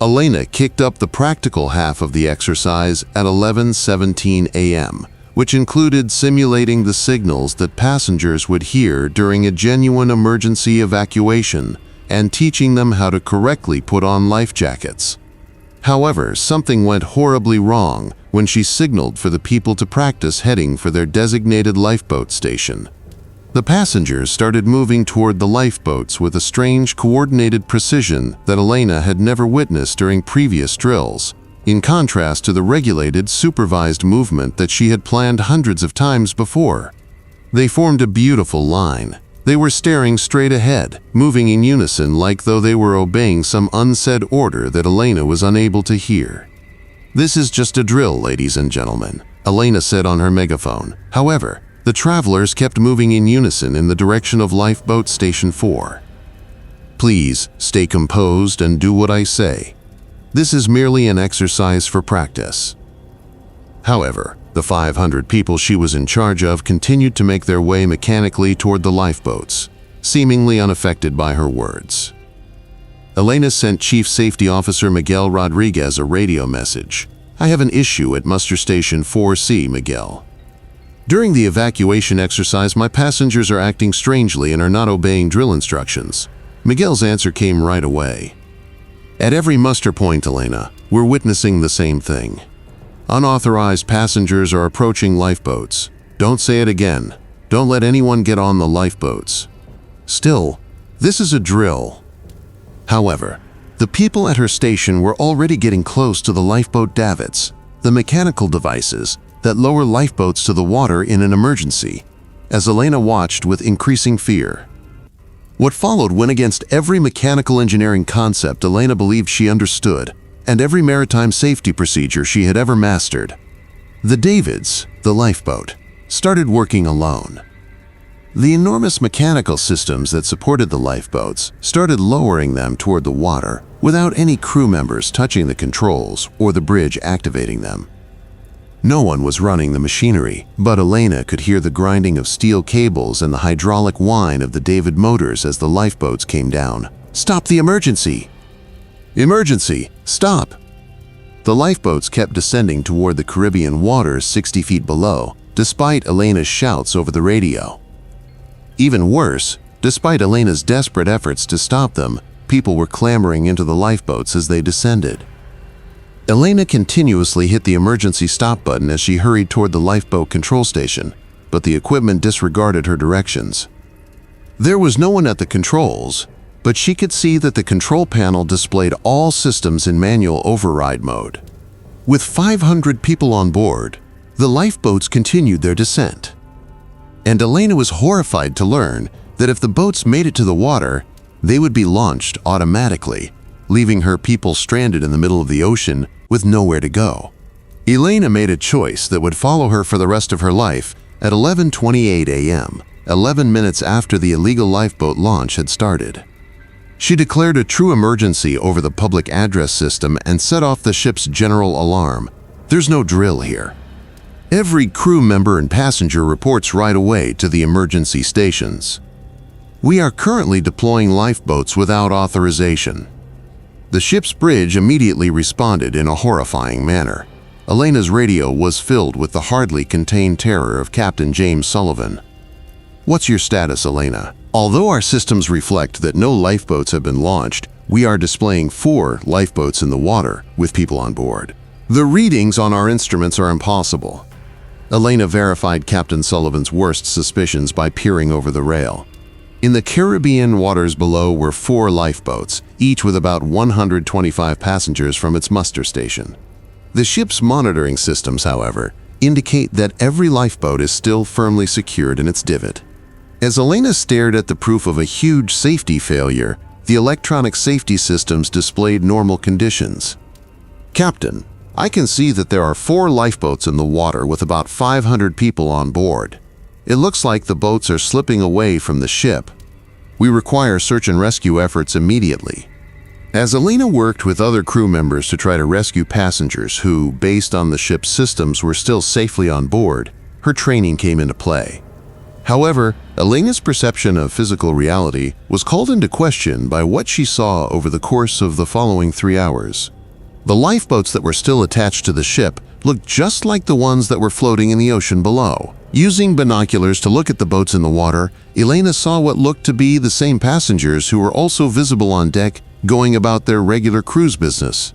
Elena kicked up the practical half of the exercise at 11:17 a.m., which included simulating the signals that passengers would hear during a genuine emergency evacuation and teaching them how to correctly put on life jackets. However, something went horribly wrong when she signaled for the people to practice heading for their designated lifeboat station. The passengers started moving toward the lifeboats with a strange coordinated precision that Elena had never witnessed during previous drills, in contrast to the regulated, supervised movement that she had planned hundreds of times before. They formed a beautiful line. They were staring straight ahead, moving in unison like though they were obeying some unsaid order that Elena was unable to hear. "This is just a drill, ladies and gentlemen," Elena said on her megaphone. However, the travelers kept moving in unison in the direction of Lifeboat Station 4. "Please, stay composed and do what I say. This is merely an exercise for practice." However, the 500 people she was in charge of continued to make their way mechanically toward the lifeboats, seemingly unaffected by her words. Elena sent Chief Safety Officer Miguel Rodriguez a radio message. "I have an issue at Muster Station 4C, Miguel. During the evacuation exercise, my passengers are acting strangely and are not obeying drill instructions." Miguel's answer came right away. "At every muster point, Elena, we're witnessing the same thing. Unauthorized passengers are approaching lifeboats. Don't say it again. Don't let anyone get on the lifeboats. Still, this is a drill. However, the people at her station were already getting close to the lifeboat davits, the mechanical devices that lower lifeboats to the water in an emergency, as Elena watched with increasing fear. What followed went against every mechanical engineering concept Elena believed she understood, and every maritime safety procedure she had ever mastered. The Davids, the lifeboat, started working alone. The enormous mechanical systems that supported the lifeboats started lowering them toward the water without any crew members touching the controls or the bridge activating them. No one was running the machinery, but Elena could hear the grinding of steel cables and the hydraulic whine of the David motors as the lifeboats came down. "Stop the emergency! Emergency! Stop!" The lifeboats kept descending toward the Caribbean waters 60 feet below, despite Elena's shouts over the radio. Even worse, despite Elena's desperate efforts to stop them, people were clambering into the lifeboats as they descended. Elena continuously hit the emergency stop button as she hurried toward the lifeboat control station, but the equipment disregarded her directions. There was no one at the controls, but she could see that the control panel displayed all systems in manual override mode. With 500 people on board, the lifeboats continued their descent. And Elena was horrified to learn that if the boats made it to the water, they would be launched automatically, leaving her people stranded in the middle of the ocean with nowhere to go. Elena made a choice that would follow her for the rest of her life at 11:28 a.m., 11 minutes after the illegal lifeboat launch had started. She declared a true emergency over the public address system and set off the ship's general alarm. There's no drill here. Every crew member and passenger reports right away to the emergency stations. We are currently deploying lifeboats without authorization. The ship's bridge immediately responded in a horrifying manner. Elena's radio was filled with the hardly contained terror of Captain James Sullivan. "What's your status, Elena? Although our systems reflect that no lifeboats have been launched, we are displaying 4 lifeboats in the water with people on board. The readings on our instruments are impossible." Elena verified Captain Sullivan's worst suspicions by peering over the rail. In the Caribbean waters below were 4 lifeboats, each with about 125 passengers from its muster station. The ship's monitoring systems, however, indicate that every lifeboat is still firmly secured in its divot. As Elena stared at the proof of a huge safety failure, the electronic safety systems displayed normal conditions. "Captain, I can see that there are 4 lifeboats in the water with about 500 people on board. It looks like the boats are slipping away from the ship. We require search and rescue efforts immediately." As Elena worked with other crew members to try to rescue passengers who, based on the ship's systems, were still safely on board, her training came into play. However, Elena's perception of physical reality was called into question by what she saw over the course of the following 3 hours. The lifeboats that were still attached to the ship looked just like the ones that were floating in the ocean below. Using binoculars to look at the boats in the water, Elena saw what looked to be the same passengers who were also visible on deck going about their regular cruise business.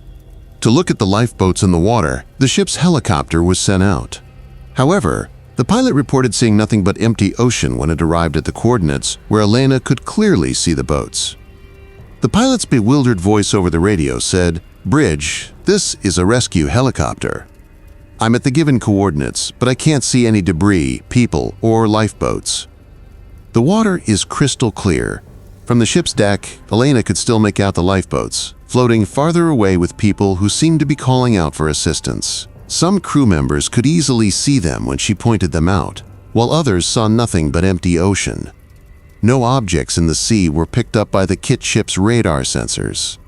To look at the lifeboats in the water, the ship's helicopter was sent out. However, the pilot reported seeing nothing but empty ocean when it arrived at the coordinates where Elena could clearly see the boats. The pilot's bewildered voice over the radio said, "Bridge, this is a rescue helicopter. I'm at the given coordinates, but I can't see any debris, people, or lifeboats." The water is crystal clear. From the ship's deck, Elena could still make out the lifeboats, floating farther away with people who seemed to be calling out for assistance. Some crew members could easily see them when she pointed them out, while others saw nothing but empty ocean. No objects in the sea were picked up by the kit ship's radar sensors.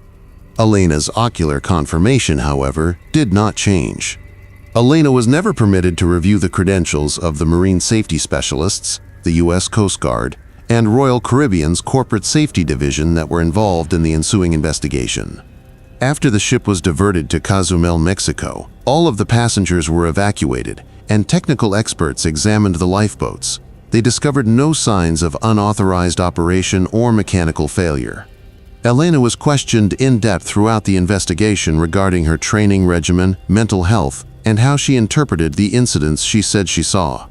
Elena's ocular confirmation, however, did not change. Elena was never permitted to review the credentials of the Marine Safety Specialists, the U.S. Coast Guard, and Royal Caribbean's Corporate Safety Division that were involved in the ensuing investigation. After the ship was diverted to Cozumel, Mexico, all of the passengers were evacuated, and technical experts examined the lifeboats. They discovered no signs of unauthorized operation or mechanical failure. Elena was questioned in depth throughout the investigation regarding her training regimen, mental health, and how she interpreted the incidents she said she saw.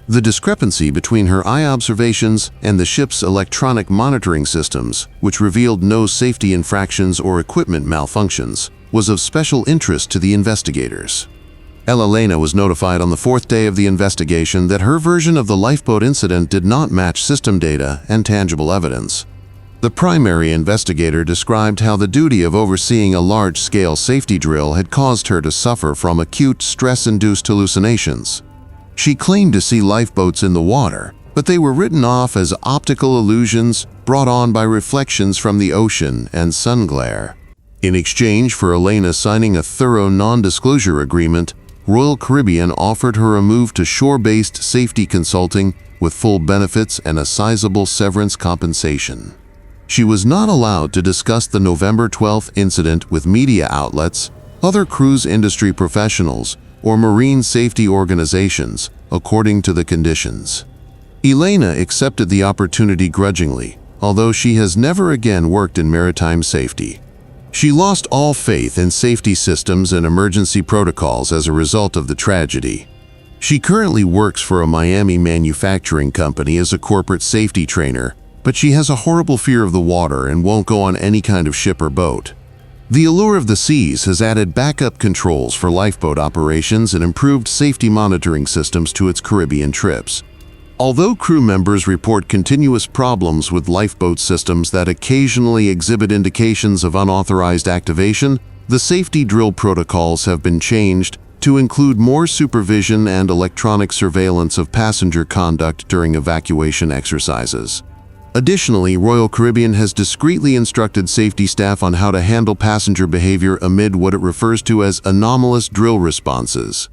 The discrepancy between her eye observations and the ship's electronic monitoring systems, which revealed no safety infractions or equipment malfunctions, was of special interest to the investigators. Elena was notified on the fourth day of the investigation that her version of the lifeboat incident did not match system data and tangible evidence. The primary investigator described how the duty of overseeing a large-scale safety drill had caused her to suffer from acute stress-induced hallucinations. She claimed to see lifeboats in the water, but they were written off as optical illusions brought on by reflections from the ocean and sun glare. In exchange for Elena signing a thorough non-disclosure agreement, Royal Caribbean offered her a move to shore-based safety consulting with full benefits and a sizable severance compensation. She was not allowed to discuss the November 12th incident with media outlets, other cruise industry professionals, or marine safety organizations, according to the conditions. Elena accepted the opportunity grudgingly, although she has never again worked in maritime safety. She lost all faith in safety systems and emergency protocols as a result of the tragedy. She currently works for a Miami manufacturing company as a corporate safety trainer, but she has a horrible fear of the water and won't go on any kind of ship or boat. The allure of the seas has added backup controls for lifeboat operations and improved safety monitoring systems to its Caribbean trips. Although crew members report continuous problems with lifeboat systems that occasionally exhibit indications of unauthorized activation, the safety drill protocols have been changed to include more supervision and electronic surveillance of passenger conduct during evacuation exercises. Additionally, Royal Caribbean has discreetly instructed safety staff on how to handle passenger behavior amid what it refers to as anomalous drill responses.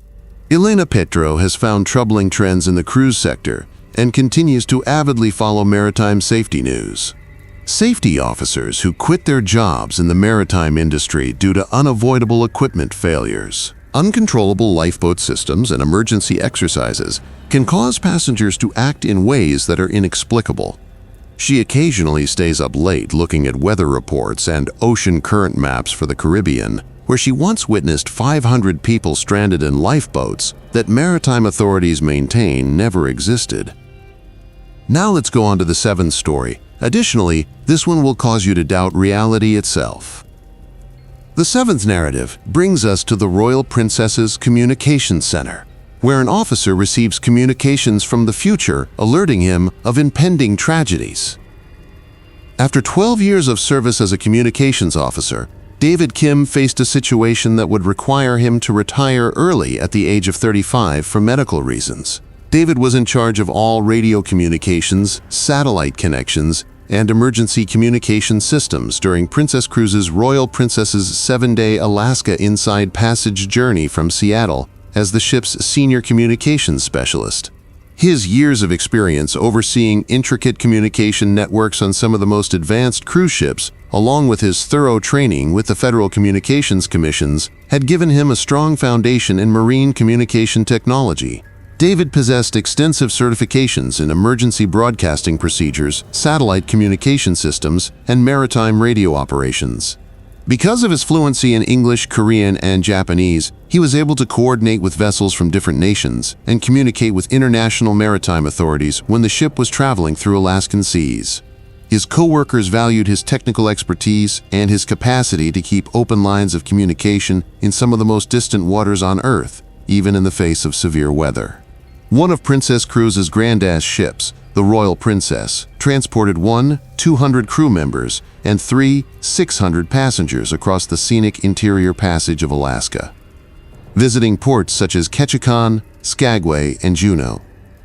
Elena Petro has found troubling trends in the cruise sector and continues to avidly follow maritime safety news. Safety officers who quit their jobs in the maritime industry due to unavoidable equipment failures, uncontrollable lifeboat systems, and emergency exercises can cause passengers to act in ways that are inexplicable. She occasionally stays up late looking at weather reports and ocean current maps for the Caribbean, where she once witnessed 500 people stranded in lifeboats that maritime authorities maintain never existed. Now let's go on to the seventh story. Additionally, this one will cause you to doubt reality itself. The seventh narrative brings us to the Royal Princess's Communications Center, where an officer receives communications from the future alerting him of impending tragedies. After 12 years of service as a communications officer, David Kim faced a situation that would require him to retire early at the age of 35 for medical reasons. David was in charge of all radio communications, satellite connections, and emergency communication systems during Princess Cruises' Royal Princess's 7-day Alaska Inside Passage journey from Seattle as the ship's senior communications specialist. His years of experience overseeing intricate communication networks on some of the most advanced cruise ships, along with his thorough training with the Federal Communications Commissions, had given him a strong foundation in marine communication technology. David possessed extensive certifications in emergency broadcasting procedures, satellite communication systems, and maritime radio operations. Because of his fluency in English, Korean, and Japanese, he was able to coordinate with vessels from different nations and communicate with international maritime authorities when the ship was traveling through Alaskan seas. His co-workers valued his technical expertise and his capacity to keep open lines of communication in some of the most distant waters on Earth, even in the face of severe weather. One of Princess Cruises' grandass ships, the Royal Princess, transported 200 crew members and 600 passengers across the scenic interior passage of Alaska, visiting ports such as Ketchikan, Skagway, and Juneau.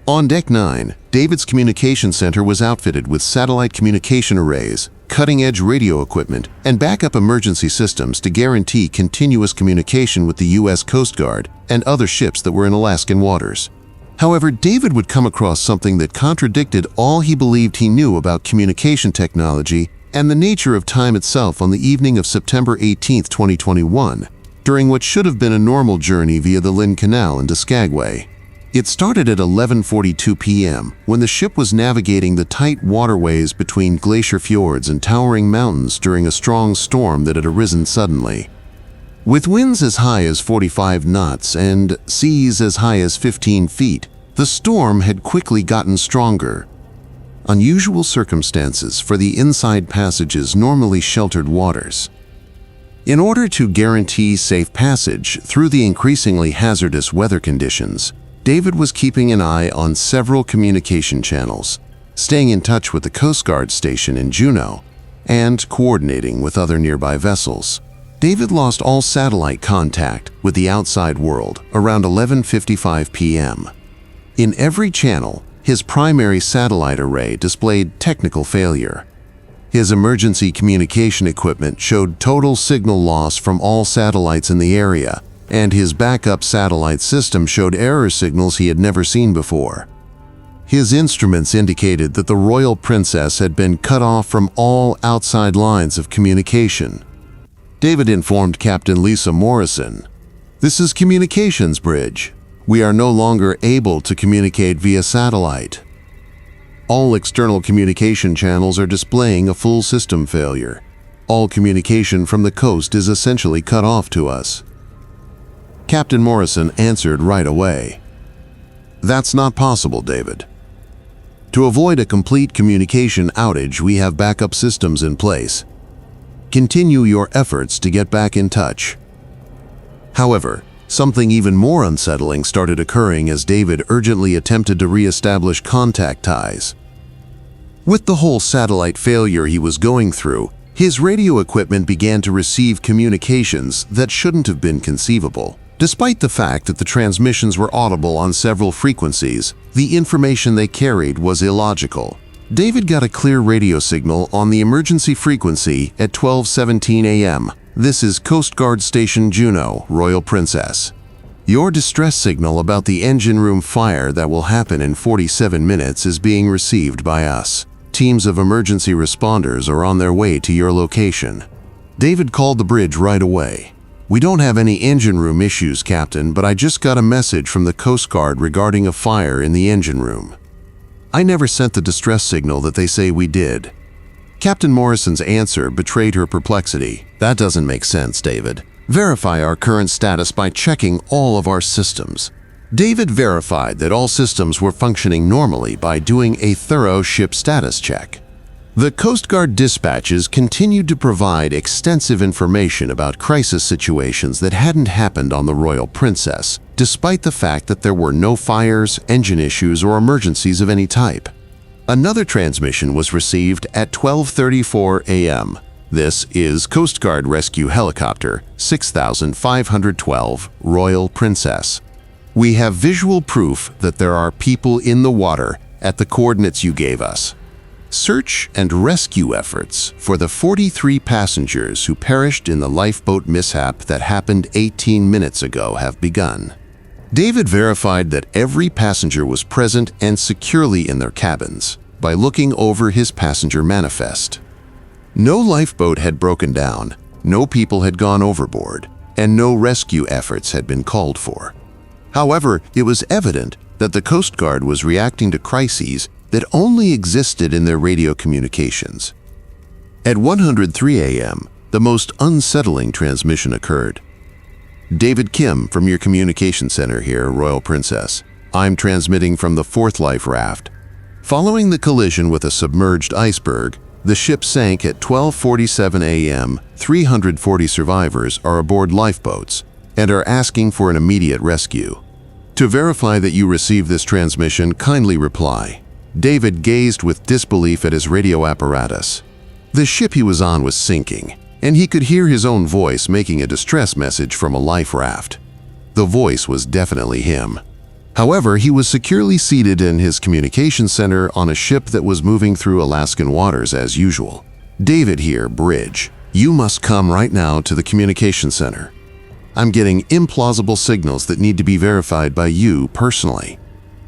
On Deck 9, David's communication center was outfitted with satellite communication arrays, cutting-edge radio equipment, and backup emergency systems to guarantee continuous communication with the U.S. Coast Guard and other ships that were in Alaskan waters. However, David would come across something that contradicted all he believed he knew about communication technology and the nature of time itself on the evening of September 18, 2021, during what should have been a normal journey via the Lynn Canal into Skagway. It started at 11:42 p.m. when the ship was navigating the tight waterways between glacier fjords and towering mountains during a strong storm that had arisen suddenly. With winds as high as 45 knots and seas as high as 15 feet, The storm had quickly gotten stronger. Unusual circumstances for the inside passage's normally sheltered waters. In order to guarantee safe passage through the increasingly hazardous weather conditions, David was keeping an eye on several communication channels, staying in touch with the Coast Guard station in Juneau, and coordinating with other nearby vessels. David lost all satellite contact with the outside world around 11:55 p.m. In every channel, his primary satellite array displayed technical failure. His emergency communication equipment showed total signal loss from all satellites in the area, and his backup satellite system showed error signals he had never seen before. His instruments indicated that the Royal Princess had been cut off from all outside lines of communication. David informed Captain Lisa Morrison, "This is communications bridge. We are no longer able to communicate via satellite. All external communication channels are displaying a full system failure. All communication from the coast is essentially cut off to us." Captain Morrison answered right away, "That's not possible, David. To avoid a complete communication outage, we have backup systems in place. Continue your efforts to get back in touch." However, something even more unsettling started occurring as David urgently attempted to re-establish contact ties. With the whole satellite failure he was going through, his radio equipment began to receive communications that shouldn't have been conceivable. Despite the fact that the transmissions were audible on several frequencies, the information they carried was illogical. David got a clear radio signal on the emergency frequency at 12:17 a.m. "This is Coast Guard Station Juneau, Royal Princess. Your distress signal about the engine room fire that will happen in 47 minutes is being received by us. Teams of emergency responders are on their way to your location." David called the bridge right away. "We don't have any engine room issues, Captain, but I just got a message from the Coast Guard regarding a fire in the engine room. I never sent the distress signal that they say we did." Captain Morrison's answer betrayed her perplexity. "That doesn't make sense, David. Verify our current status by checking all of our systems." David verified that all systems were functioning normally by doing a thorough ship status check. The Coast Guard dispatches continued to provide extensive information about crisis situations that hadn't happened on the Royal Princess, despite the fact that there were no fires, engine issues, or emergencies of any type. Another transmission was received at 12:34 a.m. "This is Coast Guard Rescue Helicopter 6512 Royal Princess. We have visual proof that there are people in the water at the coordinates you gave us. Search and rescue efforts for the 43 passengers who perished in the lifeboat mishap that happened 18 minutes ago have begun." David verified that every passenger was present and securely in their cabins by looking over his passenger manifest. No lifeboat had broken down, no people had gone overboard, and no rescue efforts had been called for. However, it was evident that the Coast Guard was reacting to crises that only existed in their radio communications. At 103 a.m., the most unsettling transmission occurred. "David Kim from your communication center here, Royal Princess. I'm transmitting from the fourth life raft. Following the collision with a submerged iceberg, the ship sank at 12:47 a.m. 340 survivors are aboard lifeboats and are asking for an immediate rescue. To verify that you received this transmission, kindly reply." David gazed with disbelief at his radio apparatus. The ship he was on was sinking, and he could hear his own voice making a distress message from a life raft. The voice was definitely him. However, he was securely seated in his communication center on a ship that was moving through Alaskan waters as usual. "David here, bridge. You must come right now to the communication center. I'm getting implausible signals that need to be verified by you personally."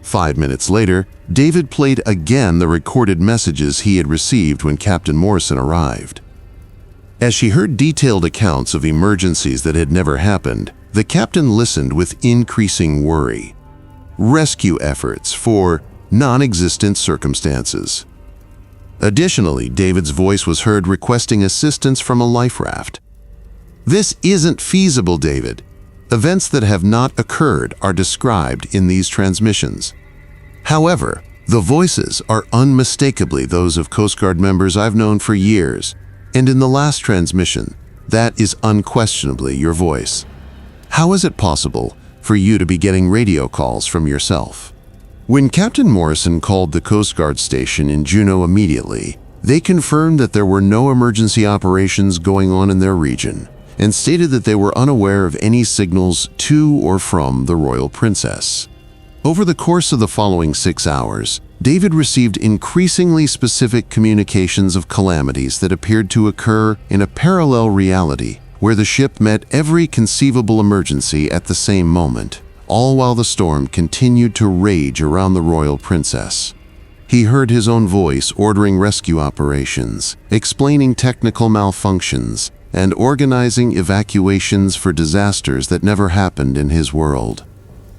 5 minutes later, David played again the recorded messages he had received when Captain Morrison arrived. As she heard detailed accounts of emergencies that had never happened, the captain listened with increasing worry. Rescue efforts for non-existent circumstances. Additionally, David's voice was heard requesting assistance from a life raft. "This isn't feasible, David. Events that have not occurred are described in these transmissions. However, the voices are unmistakably those of Coast Guard members I've known for years, and in the last transmission, that is unquestionably your voice. How is it possible for you to be getting radio calls from yourself? When Captain Morrison called the Coast Guard station in Juneau immediately, they confirmed that there were no emergency operations going on in their region and stated that they were unaware of any signals to or from the Royal Princess. Over the course of the following 6 hours, David received increasingly specific communications of calamities that appeared to occur in a parallel reality where the ship met every conceivable emergency at the same moment, all while the storm continued to rage around the Royal Princess. He heard his own voice ordering rescue operations, explaining technical malfunctions, and organizing evacuations for disasters that never happened in his world.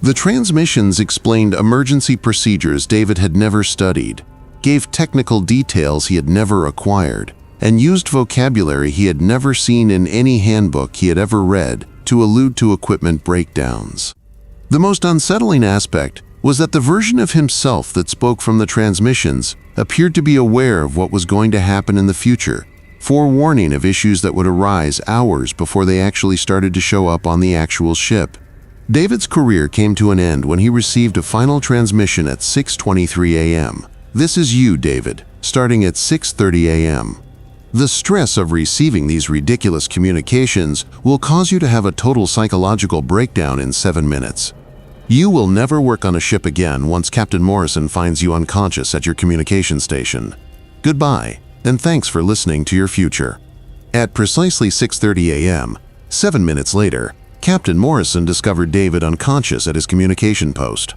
The transmissions explained emergency procedures David had never studied, gave technical details he had never acquired, and used vocabulary he had never seen in any handbook he had ever read to allude to equipment breakdowns. The most unsettling aspect was that the version of himself that spoke from the transmissions appeared to be aware of what was going to happen in the future, forewarning of issues that would arise hours before they actually started to show up on the actual ship. David's career came to an end when he received a final transmission at 6:23 a.m. "This is you, David," starting at 6:30 a.m. The stress of receiving these ridiculous communications will cause you to have a total psychological breakdown in 7 minutes. You will never work on a ship again once Captain Morrison finds you unconscious at your communication station. Goodbye, and thanks for listening to your future. At precisely 6:30 a.m., 7 minutes later, Captain Morrison discovered David unconscious at his communication post.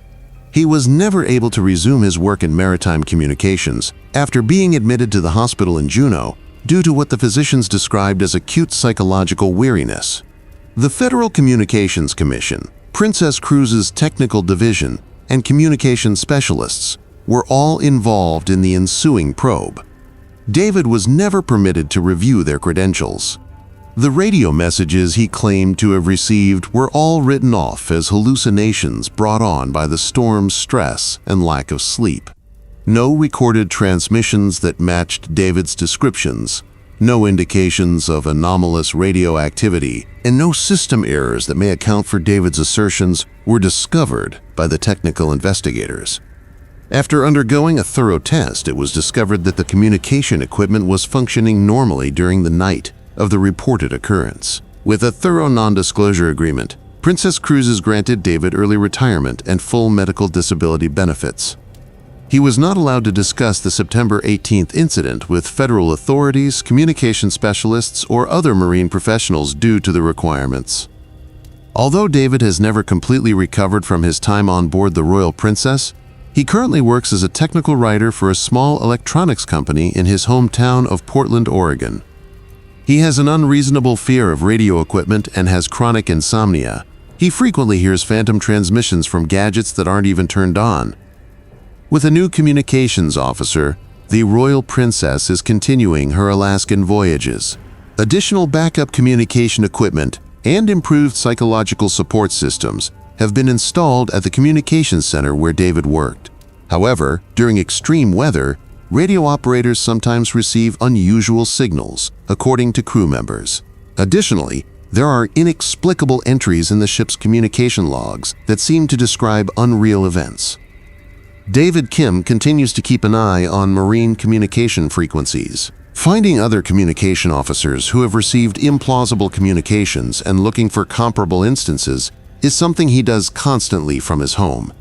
He was never able to resume his work in maritime communications after being admitted to the hospital in Juneau due to what the physicians described as acute psychological weariness. The Federal Communications Commission, Princess Cruises Technical Division, and communication specialists were all involved in the ensuing probe. David was never permitted to review their credentials. The radio messages he claimed to have received were all written off as hallucinations brought on by the storm's stress and lack of sleep. No recorded transmissions that matched David's descriptions, no indications of anomalous radioactivity, and no system errors that may account for David's assertions were discovered by the technical investigators. After undergoing a thorough test, it was discovered that the communication equipment was functioning normally during the night of the reported occurrence. With a thorough non-disclosure agreement, Princess Cruises granted David early retirement and full medical disability benefits. He was not allowed to discuss the September 18th incident with federal authorities, communication specialists, or other marine professionals due to the requirements. Although David has never completely recovered from his time on board the Royal Princess, he currently works as a technical writer for a small electronics company in his hometown of Portland, Oregon. He has an unreasonable fear of radio equipment and has chronic insomnia. He frequently hears phantom transmissions from gadgets that aren't even turned on. With a new communications officer, the Royal Princess is continuing her Alaskan voyages. Additional backup communication equipment and improved psychological support systems have been installed at the communications center where David worked. However, during extreme weather, radio operators sometimes receive unusual signals, according to crew members. Additionally, there are inexplicable entries in the ship's communication logs that seem to describe unreal events. David Kim continues to keep an eye on marine communication frequencies. Finding other communication officers who have received implausible communications and looking for comparable instances is something he does constantly from his home.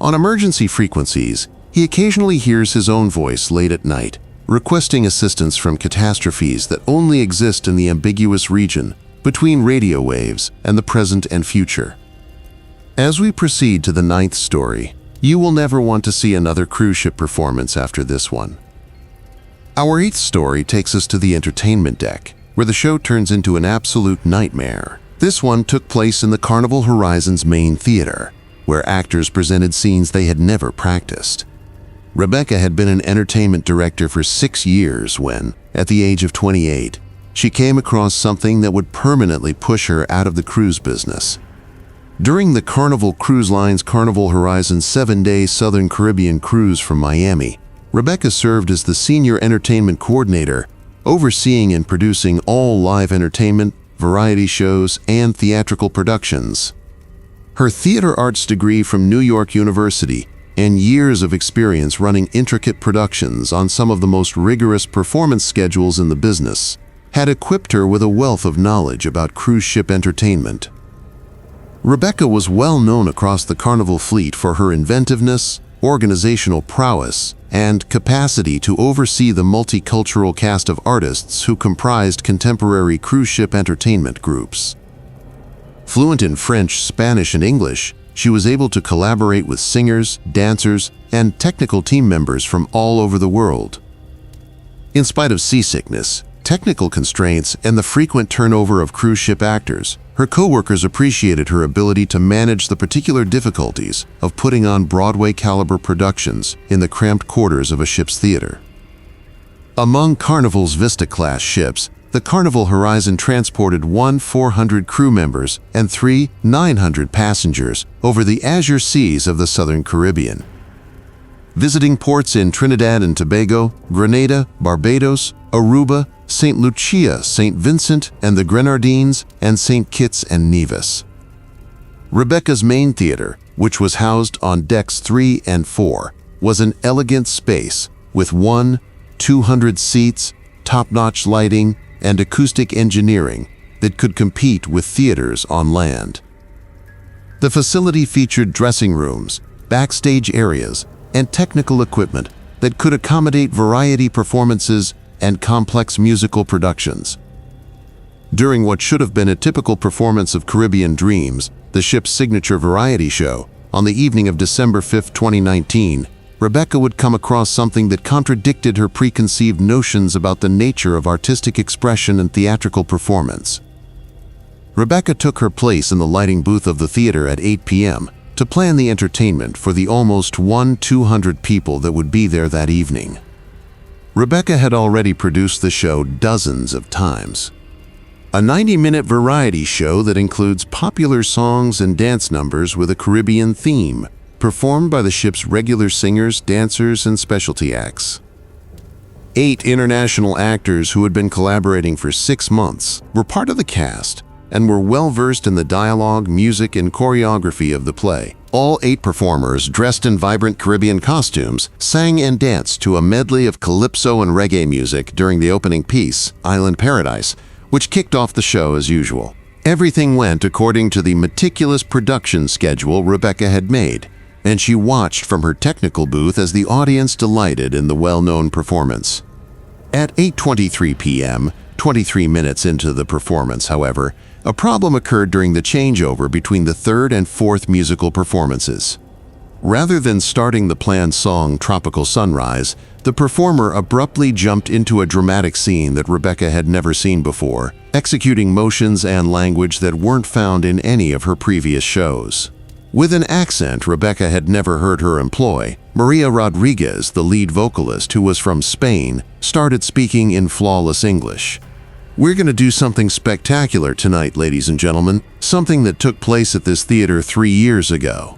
On emergency frequencies, he occasionally hears his own voice late at night, requesting assistance from catastrophes that only exist in the ambiguous region between radio waves and the present and future. As we proceed to the 9th story, you will never want to see another cruise ship performance after this one. Our 8th story takes us to the entertainment deck, where the show turns into an absolute nightmare. This one took place in the Carnival Horizon's main theater, where actors presented scenes they had never practiced. Rebecca had been an entertainment director for 6 years when, at the age of 28, she came across something that would permanently push her out of the cruise business. During the Carnival Cruise Line's Carnival Horizon 7-day Southern Caribbean cruise from Miami, Rebecca served as the senior entertainment coordinator, overseeing and producing all live entertainment, variety shows, and theatrical productions. Her theater arts degree from New York University and years of experience running intricate productions on some of the most rigorous performance schedules in the business had equipped her with a wealth of knowledge about cruise ship entertainment. Rebecca was well known across the Carnival fleet for her inventiveness, organizational prowess, and capacity to oversee the multicultural cast of artists who comprised contemporary cruise ship entertainment groups. Fluent in French, Spanish, and English, she was able to collaborate with singers, dancers, and technical team members from all over the world. In spite of seasickness, technical constraints, and the frequent turnover of cruise ship actors, her co-workers appreciated her ability to manage the particular difficulties of putting on Broadway-caliber productions in the cramped quarters of a ship's theater. Among Carnival's Vista-class ships, the Carnival Horizon transported 400 crew members and 900 passengers over the azure seas of the Southern Caribbean. Visiting ports in Trinidad and Tobago, Grenada, Barbados, Aruba, St. Lucia, St. Vincent and the Grenadines, and St. Kitts and Nevis. Rebecca's main theater, which was housed on decks 3 and 4, was an elegant space with 200 seats, top-notch lighting, and acoustic engineering that could compete with theaters on land. The facility featured dressing rooms, backstage areas, and technical equipment that could accommodate variety performances and complex musical productions. During what should have been a typical performance of Caribbean Dreams, the ship's signature variety show, on the evening of December 5, 2019, Rebecca would come across something that contradicted her preconceived notions about the nature of artistic expression and theatrical performance. Rebecca took her place in the lighting booth of the theater at 8 p.m. to plan the entertainment for the almost 200 people that would be there that evening. Rebecca had already produced the show dozens of times. A 90-minute variety show that includes popular songs and dance numbers with a Caribbean theme, performed by the ship's regular singers, dancers, and specialty acts. 8 international actors who had been collaborating for 6 months were part of the cast and were well-versed in the dialogue, music, and choreography of the play. All 8 performers, dressed in vibrant Caribbean costumes, sang and danced to a medley of calypso and reggae music during the opening piece, Island Paradise, which kicked off the show as usual. Everything went according to the meticulous production schedule Rebecca had made, and she watched from her technical booth as the audience delighted in the well-known performance. At 8:23 p.m., 23 minutes into the performance, however, a problem occurred during the changeover between the third and fourth musical performances. Rather than starting the planned song Tropical Sunrise, the performer abruptly jumped into a dramatic scene that Rebecca had never seen before, executing motions and language that weren't found in any of her previous shows. With an accent Rebecca had never heard her employ, Maria Rodriguez, the lead vocalist who was from Spain, started speaking in flawless English. "We're going to do something spectacular tonight, ladies and gentlemen, something that took place at this theater 3 years ago."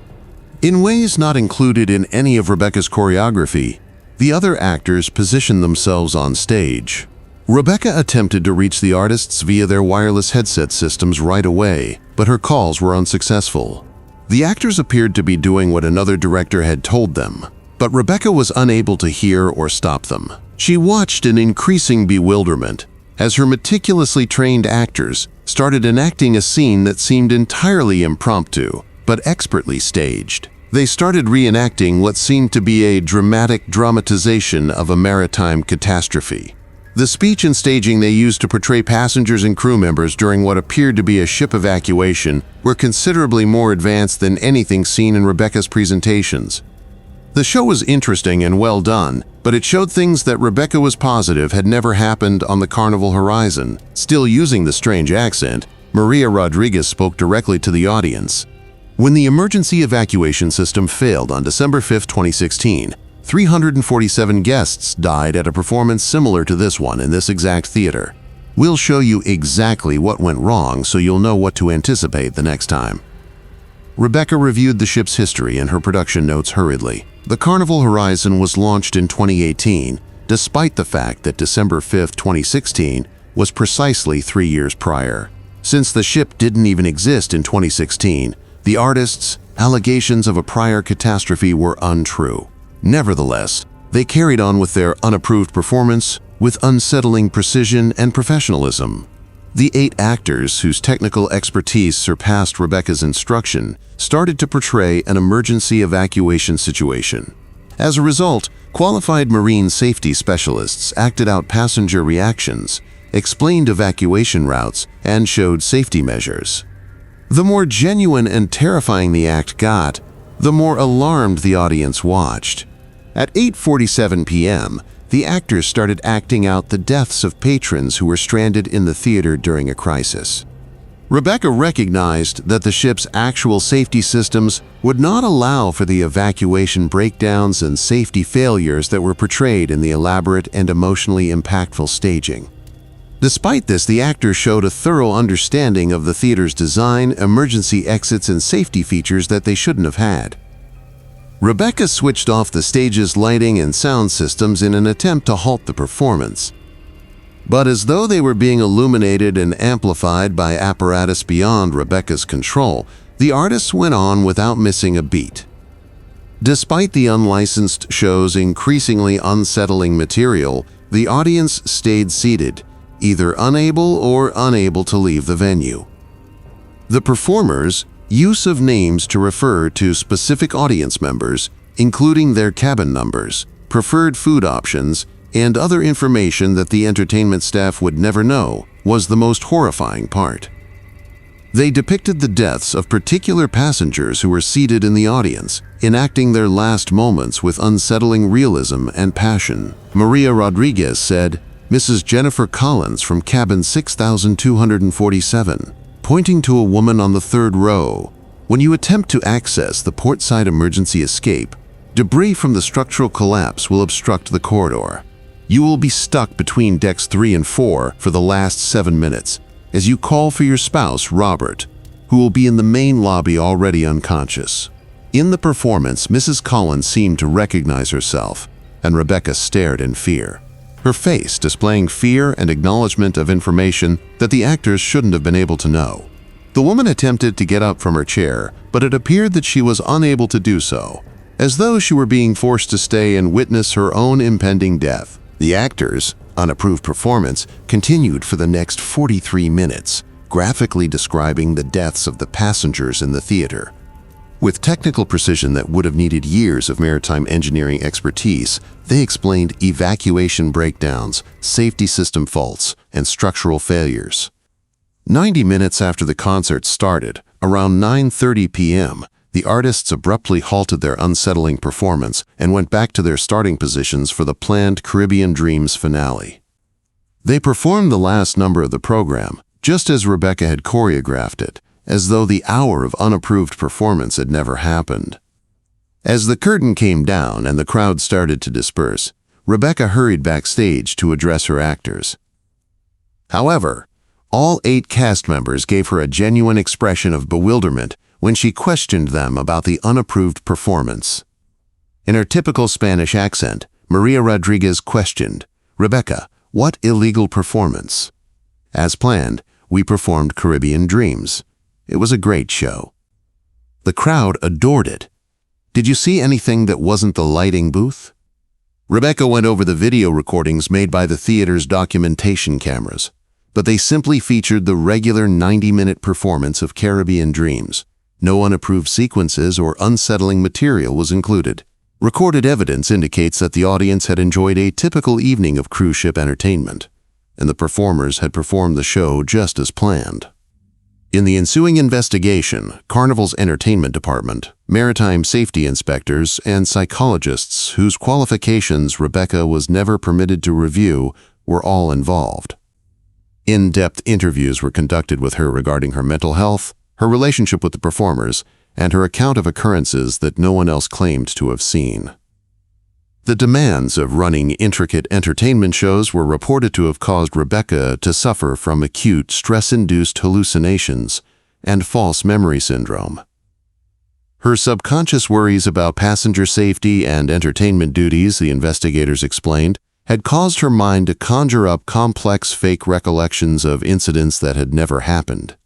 In ways not included in any of Rebecca's choreography, the other actors positioned themselves on stage. Rebecca attempted to reach the artists via their wireless headset systems right away, but her calls were unsuccessful. The actors appeared to be doing what another director had told them, but Rebecca was unable to hear or stop them. She watched in increasing bewilderment as her meticulously trained actors started enacting a scene that seemed entirely impromptu, but expertly staged. They started reenacting what seemed to be a dramatic dramatization of a maritime catastrophe. The speech and staging they used to portray passengers and crew members during what appeared to be a ship evacuation were considerably more advanced than anything seen in Rebecca's presentations. The show was interesting and well done, but it showed things that Rebecca was positive had never happened on the Carnival Horizon. Still using the strange accent, Maria Rodriguez spoke directly to the audience. When the emergency evacuation system failed on December 5, 2016, 347 guests died at a performance similar to this one in this exact theater. We'll show you exactly what went wrong so you'll know what to anticipate the next time. Rebecca reviewed the ship's history and her production notes hurriedly. The Carnival Horizon was launched in 2018, despite the fact that December 5, 2016 was precisely 3 years prior. Since the ship didn't even exist in 2016, the artists' allegations of a prior catastrophe were untrue. Nevertheless, they carried on with their unapproved performance with unsettling precision and professionalism. The 8 actors, whose technical expertise surpassed Rebecca's instruction, started to portray an emergency evacuation situation. As a result, qualified marine safety specialists acted out passenger reactions, explained evacuation routes, and showed safety measures. The more genuine and terrifying the act got, the more alarmed the audience watched. At 8:47 p.m., the actors started acting out the deaths of patrons who were stranded in the theater during a crisis. Rebecca recognized that the ship's actual safety systems would not allow for the evacuation breakdowns and safety failures that were portrayed in the elaborate and emotionally impactful staging. Despite this, the actors showed a thorough understanding of the theater's design, emergency exits, and safety features that they shouldn't have had. Rebecca switched off the stage's lighting and sound systems in an attempt to halt the performance. But as though they were being illuminated and amplified by apparatus beyond Rebecca's control, the artists went on without missing a beat. Despite the unlicensed show's increasingly unsettling material, the audience stayed seated, either unable to leave the venue. The performers' use of names to refer to specific audience members, including their cabin numbers, preferred food options, and other information that the entertainment staff would never know, was the most horrifying part. They depicted the deaths of particular passengers who were seated in the audience, enacting their last moments with unsettling realism and passion. Maria Rodriguez said, "Mrs. Jennifer Collins from cabin 6247, pointing to a woman on the 3rd row. When you attempt to access the portside emergency escape, debris from the structural collapse will obstruct the corridor. You will be stuck between decks 3 and 4 for the last 7 minutes as you call for your spouse, Robert, who will be in the main lobby already unconscious." In the performance, Mrs. Collins seemed to recognize herself, and Rebecca stared in fear, her face displaying fear and acknowledgement of information that the actors shouldn't have been able to know. The woman attempted to get up from her chair, but it appeared that she was unable to do so, as though she were being forced to stay and witness her own impending death. The actors' unapproved performance continued for the next 43 minutes, graphically describing the deaths of the passengers in the theater. With technical precision that would have needed years of maritime engineering expertise, they explained evacuation breakdowns, safety system faults, and structural failures. 90 minutes after the concert started, around 9:30 p.m., the artists abruptly halted their unsettling performance and went back to their starting positions for the planned Caribbean Dreams finale. They performed the last number of the program, just as Rebecca had choreographed it, as though the hour of unapproved performance had never happened. As the curtain came down and the crowd started to disperse, Rebecca hurried backstage to address her actors. However, all 8 cast members gave her a genuine expression of bewilderment when she questioned them about the unapproved performance. In her typical Spanish accent, Maria Rodriguez questioned, "Rebecca, what illegal performance?" As planned, we performed Caribbean Dreams. It was a great show. The crowd adored it. Did you see anything that wasn't the lighting booth? Rebecca went over the video recordings made by the theater's documentation cameras, but they simply featured the regular 90-minute performance of Caribbean Dreams. No unapproved sequences or unsettling material was included. Recorded evidence indicates that the audience had enjoyed a typical evening of cruise ship entertainment, and the performers had performed the show just as planned. In the ensuing investigation, Carnival's entertainment department, maritime safety inspectors, and psychologists whose qualifications Rebecca was never permitted to review were all involved. In-depth interviews were conducted with her regarding her mental health, her relationship with the performers, and her account of occurrences that no one else claimed to have seen. The demands of running intricate entertainment shows were reported to have caused Rebecca to suffer from acute stress-induced hallucinations and false memory syndrome. Her subconscious worries about passenger safety and entertainment duties, the investigators explained, had caused her mind to conjure up complex fake recollections of incidents that had never happened.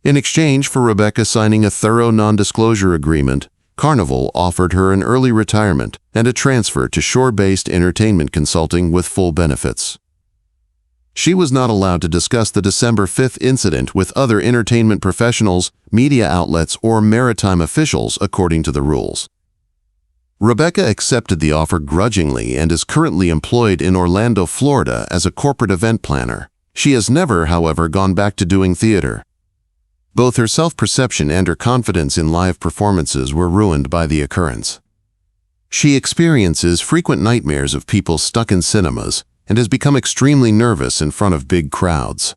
In exchange for Rebecca signing a thorough non-disclosure agreement, Carnival offered her an early retirement and a transfer to shore-based entertainment consulting with full benefits. She was not allowed to discuss the December 5th incident with other entertainment professionals, media outlets, or maritime officials, according to the rules. Rebecca accepted the offer grudgingly and is currently employed in Orlando, Florida as a corporate event planner. She has never, however, gone back to doing theater. Both her self-perception and her confidence in live performances were ruined by the occurrence. She experiences frequent nightmares of people stuck in cinemas and has become extremely nervous in front of big crowds.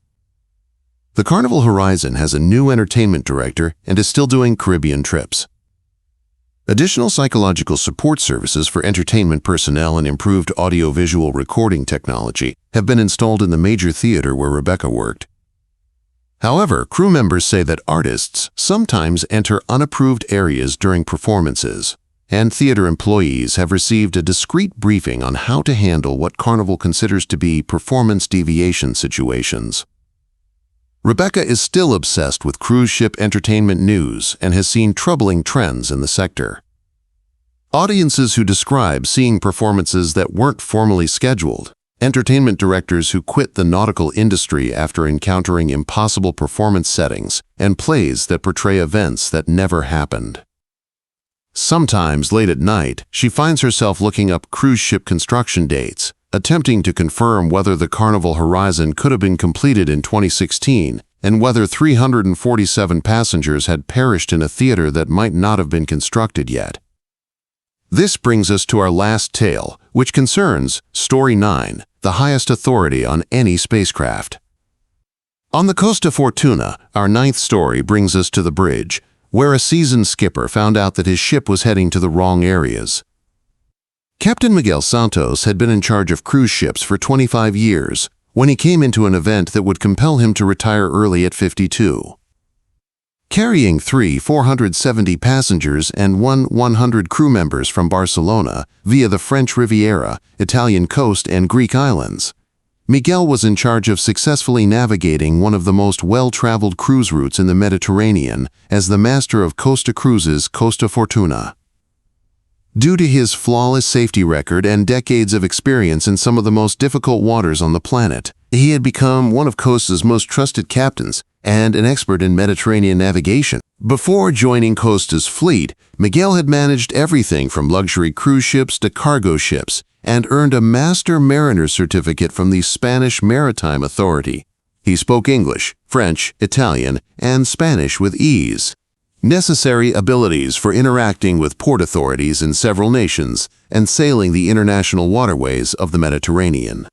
The Carnival Horizon has a new entertainment director and is still doing Caribbean trips. Additional psychological support services for entertainment personnel and improved audio-visual recording technology have been installed in the major theater where Rebecca worked. However, crew members say that artists sometimes enter unapproved areas during performances, and theater employees have received a discreet briefing on how to handle what Carnival considers to be performance deviation situations. Rebecca is still obsessed with cruise ship entertainment news and has seen troubling trends in the sector. Audiences who describe seeing performances that weren't formally scheduled, entertainment directors who quit the nautical industry after encountering impossible performance settings, and plays that portray events that never happened. Sometimes late at night, she finds herself looking up cruise ship construction dates, attempting to confirm whether the Carnival Horizon could have been completed in 2016 and whether 347 passengers had perished in a theater that might not have been constructed yet. This brings us to our last tale, which concerns Story 9, the highest authority on any spacecraft. On the Costa Fortuna, our ninth story brings us to the bridge, where a seasoned skipper found out that his ship was heading to the wrong areas. Captain Miguel Santos had been in charge of cruise ships for 25 years when he came into an event that would compel him to retire early at 52. Carrying 470 passengers and 100 crew members from Barcelona via the French Riviera, Italian coast, and Greek islands, Miguel was in charge of successfully navigating one of the most well-traveled cruise routes in the Mediterranean as the master of Costa Cruises' Costa Fortuna. Due to his flawless safety record and decades of experience in some of the most difficult waters on the planet, he had become one of Costa's most trusted captains and an expert in Mediterranean navigation. Before joining Costa's fleet, Miguel had managed everything from luxury cruise ships to cargo ships and earned a Master Mariner certificate from the Spanish Maritime Authority. He spoke English, French, Italian, and Spanish with ease, necessary abilities for interacting with port authorities in several nations and sailing the international waterways of the Mediterranean.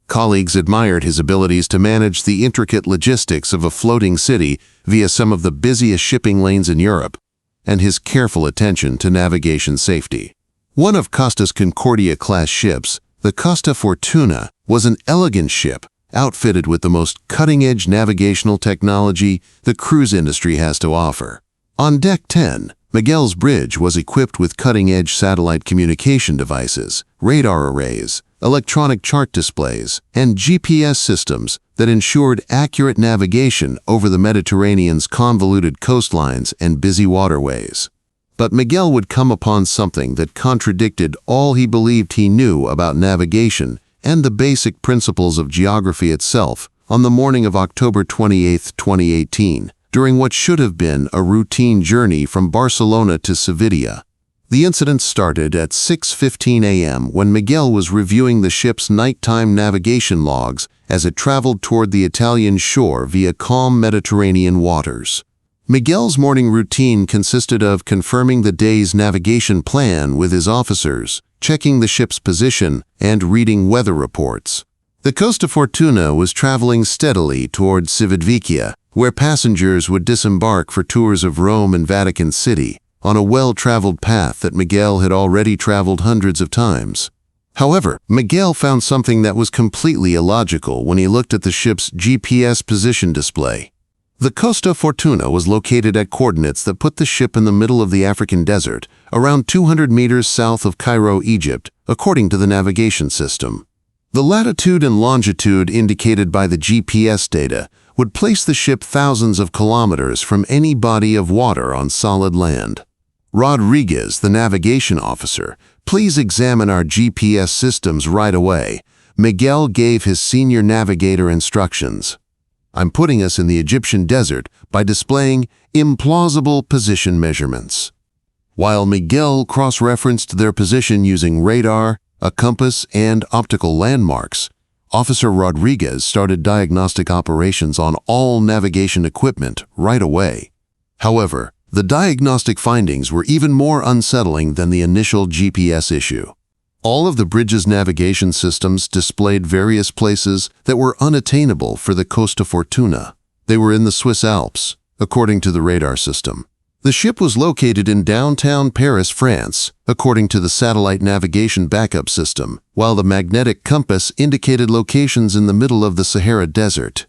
Colleagues admired his abilities to manage the intricate logistics of a floating city via some of the busiest shipping lanes in Europe, and his careful attention to navigation safety. One of Costa's Concordia-class ships, the Costa Fortuna, was an elegant ship outfitted with the most cutting-edge navigational technology the cruise industry has to offer. On Deck 10, Miguel's bridge was equipped with cutting-edge satellite communication devices, radar arrays, electronic chart displays, and GPS systems that ensured accurate navigation over the Mediterranean's convoluted coastlines and busy waterways. But Miguel would come upon something that contradicted all he believed he knew about navigation and the basic principles of geography itself on the morning of October 28, 2018, during what should have been a routine journey from Barcelona to Sevilla. The incident started at 6:15 a.m. when Miguel was reviewing the ship's nighttime navigation logs as it traveled toward the Italian shore via calm Mediterranean waters. Miguel's morning routine consisted of confirming the day's navigation plan with his officers, checking the ship's position, and reading weather reports. The Costa Fortuna was traveling steadily toward Civitavecchia, where passengers would disembark for tours of Rome and Vatican City, on a well-traveled path that Miguel had already traveled hundreds of times. However, Miguel found something that was completely illogical when he looked at the ship's GPS position display. The Costa Fortuna was located at coordinates that put the ship in the middle of the African desert, around 200 meters south of Cairo, Egypt, according to the navigation system. The latitude and longitude indicated by the GPS data would place the ship thousands of kilometers from any body of water on solid land. Rodriguez, the navigation officer, please examine our GPS systems right away. Miguel gave his senior navigator instructions. I'm putting us in the Egyptian desert by displaying implausible position measurements. While Miguel cross-referenced their position using radar, a compass, and optical landmarks, Officer Rodriguez started diagnostic operations on all navigation equipment right away. However, the diagnostic findings were even more unsettling than the initial GPS issue. All of the bridge's navigation systems displayed various places that were unattainable for the Costa Fortuna. They were in the Swiss Alps, according to the radar system. The ship was located in downtown Paris, France, according to the satellite navigation backup system, while the magnetic compass indicated locations in the middle of the Sahara Desert.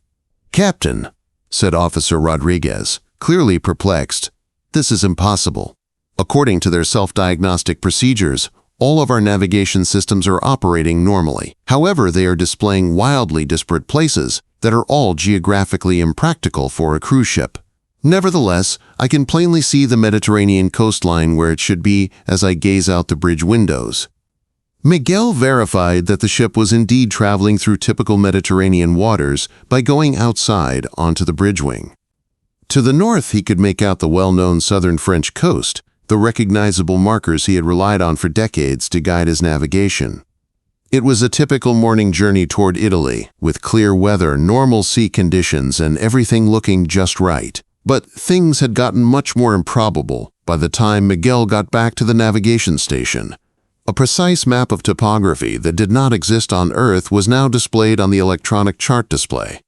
"Captain," said Officer Rodriguez, clearly perplexed, "this is impossible. According to their self-diagnostic procedures, all of our navigation systems are operating normally. However, they are displaying wildly disparate places that are all geographically impractical for a cruise ship. Nevertheless, I can plainly see the Mediterranean coastline where it should be as I gaze out the bridge windows." Miguel verified that the ship was indeed traveling through typical Mediterranean waters by going outside onto the bridge wing. To the north, he could make out the well-known southern French coast, the recognizable markers he had relied on for decades to guide his navigation. It was a typical morning journey toward Italy, with clear weather, normal sea conditions, and everything looking just right. But things had gotten much more improbable by the time Miguel got back to the navigation station. A precise map of topography that did not exist on Earth was now displayed on the electronic chart display.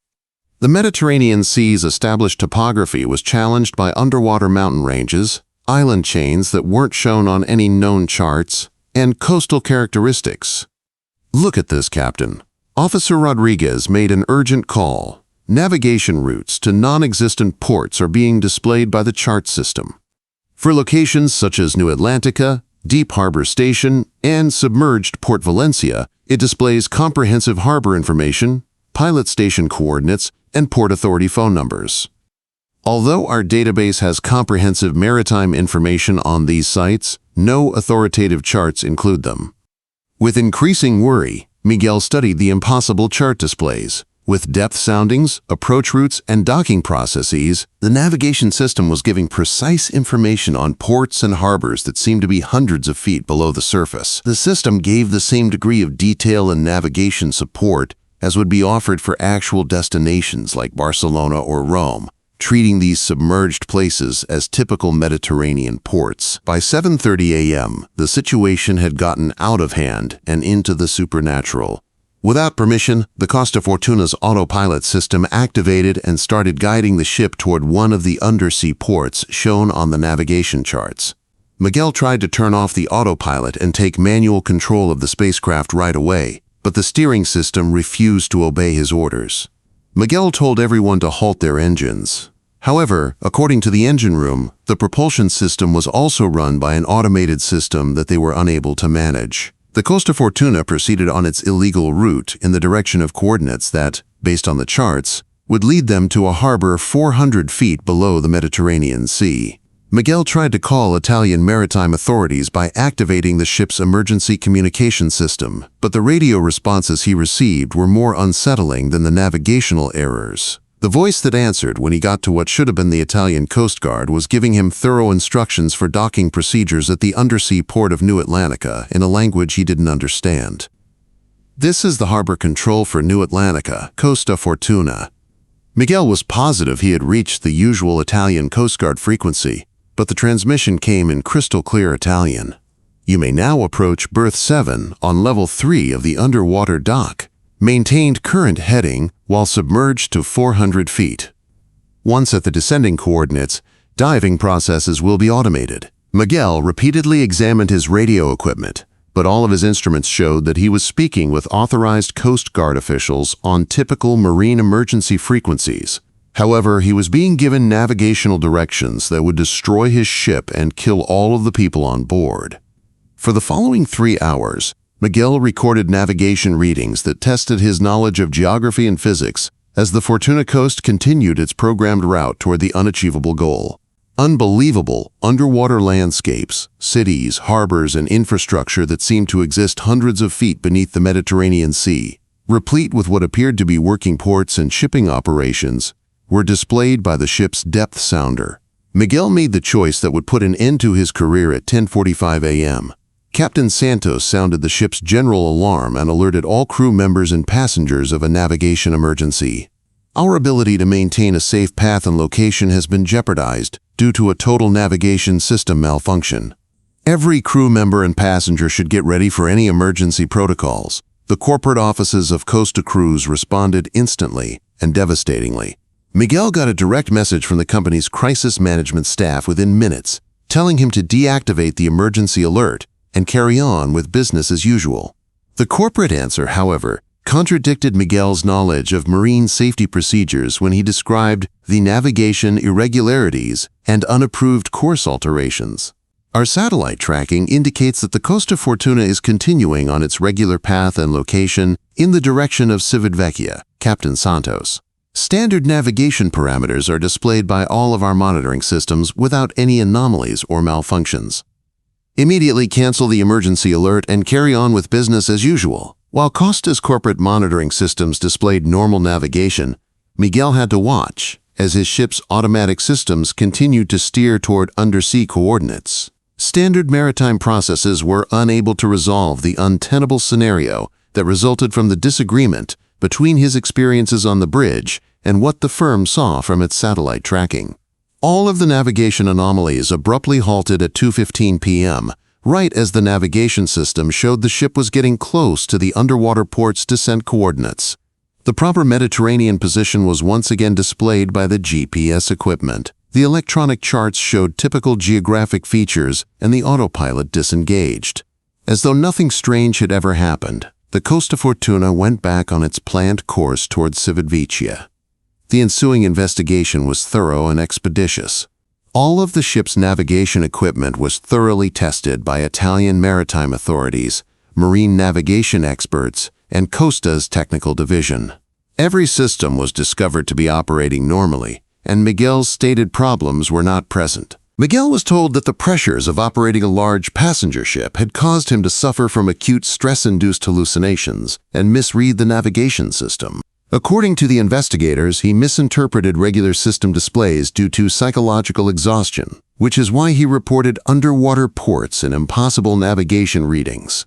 The Mediterranean Sea's established topography was challenged by underwater mountain ranges, island chains that weren't shown on any known charts, and coastal characteristics. "Look at this, Captain." Officer Rodriguez made an urgent call. Navigation routes to non-existent ports are being displayed by the chart system. For locations such as New Atlantica, Deep Harbor Station, and submerged Port Valencia, it displays comprehensive harbor information, pilot station coordinates, and Port Authority phone numbers. Although our database has comprehensive maritime information on these sites, no authoritative charts include them. With increasing worry, Miguel studied the impossible chart displays. With depth soundings, approach routes, and docking processes, the navigation system was giving precise information on ports and harbors that seemed to be hundreds of feet below the surface. The system gave the same degree of detail and navigation support as would be offered for actual destinations like Barcelona or Rome, treating these submerged places as typical Mediterranean ports. By 7:30 a.m., the situation had gotten out of hand and into the supernatural. Without permission, the Costa Fortuna's autopilot system activated and started guiding the ship toward one of the undersea ports shown on the navigation charts. Miguel tried to turn off the autopilot and take manual control of the spacecraft right away, but the steering system refused to obey his orders. Miguel told everyone to halt their engines. However, according to the engine room, the propulsion system was also run by an automated system that they were unable to manage. The Costa Fortuna proceeded on its illegal route in the direction of coordinates that, based on the charts, would lead them to a harbor 400 feet below the Mediterranean Sea. Miguel tried to call Italian maritime authorities by activating the ship's emergency communication system, but the radio responses he received were more unsettling than the navigational errors. The voice that answered when he got to what should have been the Italian Coast Guard was giving him thorough instructions for docking procedures at the undersea port of New Atlantica in a language he didn't understand. "This is the harbor control for New Atlantica, Costa Fortuna." Miguel was positive he had reached the usual Italian Coast Guard frequency, but the transmission came in crystal clear Italian. "You may now approach berth 7 on level 3 of the underwater dock. Maintained current heading while submerged to 400 feet. Once at the descending coordinates, diving processes will be automated." Miguel repeatedly examined his radio equipment, but all of his instruments showed that he was speaking with authorized Coast Guard officials on typical marine emergency frequencies. However, he was being given navigational directions that would destroy his ship and kill all of the people on board. For the following 3 hours, Miguel recorded navigation readings that tested his knowledge of geography and physics as the Fortuna Coast continued its programmed route toward the unachievable goal. Unbelievable underwater landscapes, cities, harbors, and infrastructure that seemed to exist hundreds of feet beneath the Mediterranean Sea, replete with what appeared to be working ports and shipping operations, were displayed by the ship's depth sounder. Miguel made the choice that would put an end to his career at 10:45 a.m. Captain Santos sounded the ship's general alarm and alerted all crew members and passengers of a navigation emergency. Our ability to maintain a safe path and location has been jeopardized due to a total navigation system malfunction. Every crew member and passenger should get ready for any emergency protocols. The corporate offices of Costa Cruise responded instantly and devastatingly. Miguel got a direct message from the company's crisis management staff within minutes, telling him to deactivate the emergency alert and carry on with business as usual. The corporate answer, however, contradicted Miguel's knowledge of marine safety procedures when he described the navigation irregularities and unapproved course alterations. Our satellite tracking indicates that the Costa Fortuna is continuing on its regular path and location in the direction of Civitavecchia, Captain Santos. Standard navigation parameters are displayed by all of our monitoring systems without any anomalies or malfunctions. Immediately cancel the emergency alert and carry on with business as usual. While Costa's corporate monitoring systems displayed normal navigation, Miguel had to watch as his ship's automatic systems continued to steer toward undersea coordinates. Standard maritime processes were unable to resolve the untenable scenario that resulted from the disagreement between his experiences on the bridge and what the firm saw from its satellite tracking. All of the navigation anomalies abruptly halted at 2:15 p.m., right as the navigation system showed the ship was getting close to the underwater port's descent coordinates. The proper Mediterranean position was once again displayed by the GPS equipment. The electronic charts showed typical geographic features and the autopilot disengaged. As though nothing strange had ever happened, the Costa Fortuna went back on its planned course towards Civitavecchia. The ensuing investigation was thorough and expeditious. All of the ship's navigation equipment was thoroughly tested by Italian maritime authorities, marine navigation experts, and Costa's technical division. Every system was discovered to be operating normally, and Miguel's stated problems were not present. Miguel was told that the pressures of operating a large passenger ship had caused him to suffer from acute stress-induced hallucinations and misread the navigation system. According to the investigators, he misinterpreted regular system displays due to psychological exhaustion, which is why he reported underwater ports and impossible navigation readings.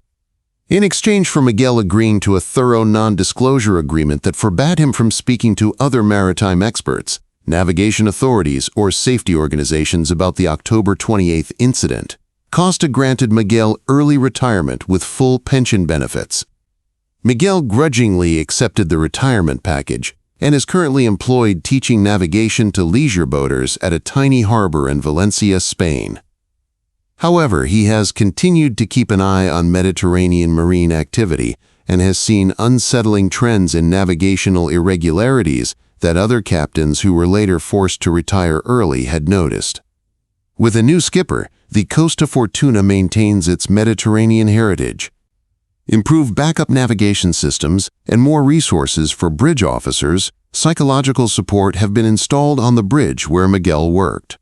In exchange for Miguel agreeing to a thorough non-disclosure agreement that forbade him from speaking to other maritime experts, navigation authorities, or safety organizations about the October 28th incident, Costa granted Miguel early retirement with full pension benefits. Miguel grudgingly accepted the retirement package and is currently employed teaching navigation to leisure boaters at a tiny harbor in Valencia, Spain. However, he has continued to keep an eye on Mediterranean marine activity and has seen unsettling trends in navigational irregularities that other captains who were later forced to retire early had noticed. With a new skipper, the Costa Fortuna maintains its Mediterranean heritage. Improved backup navigation systems and more resources for bridge officers, psychological support have been installed on the bridge where Miguel worked.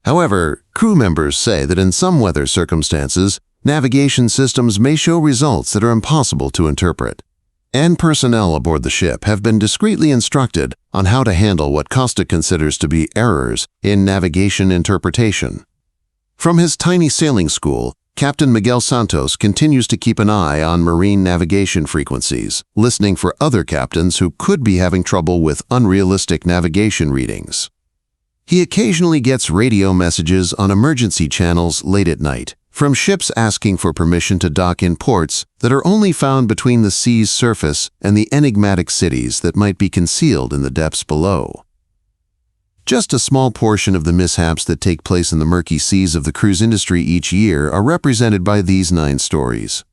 However, crew members say that in some weather circumstances, navigation systems may show results that are impossible to interpret. And personnel aboard the ship have been discreetly instructed on how to handle what Costa considers to be errors in navigation interpretation. From his tiny sailing school, Captain Miguel Santos continues to keep an eye on marine navigation frequencies, listening for other captains who could be having trouble with unrealistic navigation readings. He occasionally gets radio messages on emergency channels late at night, from ships asking for permission to dock in ports that are only found between the sea's surface and the enigmatic cities that might be concealed in the depths below. Just a small portion of the mishaps that take place in the murky seas of the cruise industry each year are represented by these 9 stories.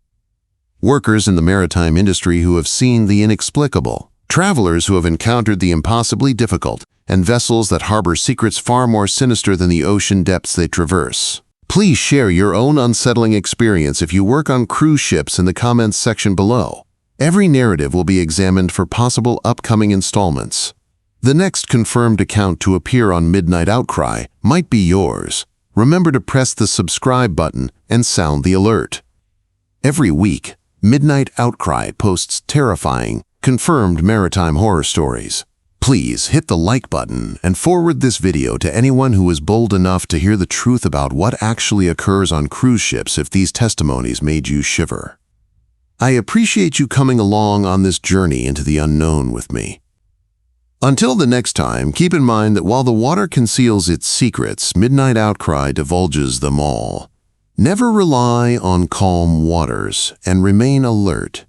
Workers in the maritime industry who have seen the inexplicable, travelers who have encountered the impossibly difficult, and vessels that harbor secrets far more sinister than the ocean depths they traverse. Please share your own unsettling experience if you work on cruise ships in the comments section below. Every narrative will be examined for possible upcoming installments. The next confirmed account to appear on Midnight Outcry might be yours. Remember to press the subscribe button and sound the alert. Every week, Midnight Outcry posts terrifying, confirmed maritime horror stories. Please hit the like button and forward this video to anyone who is bold enough to hear the truth about what actually occurs on cruise ships if these testimonies made you shiver. I appreciate you coming along on this journey into the unknown with me. Until the next time, keep in mind that while the water conceals its secrets, Midnight Outcry divulges them all. Never rely on calm waters and remain alert.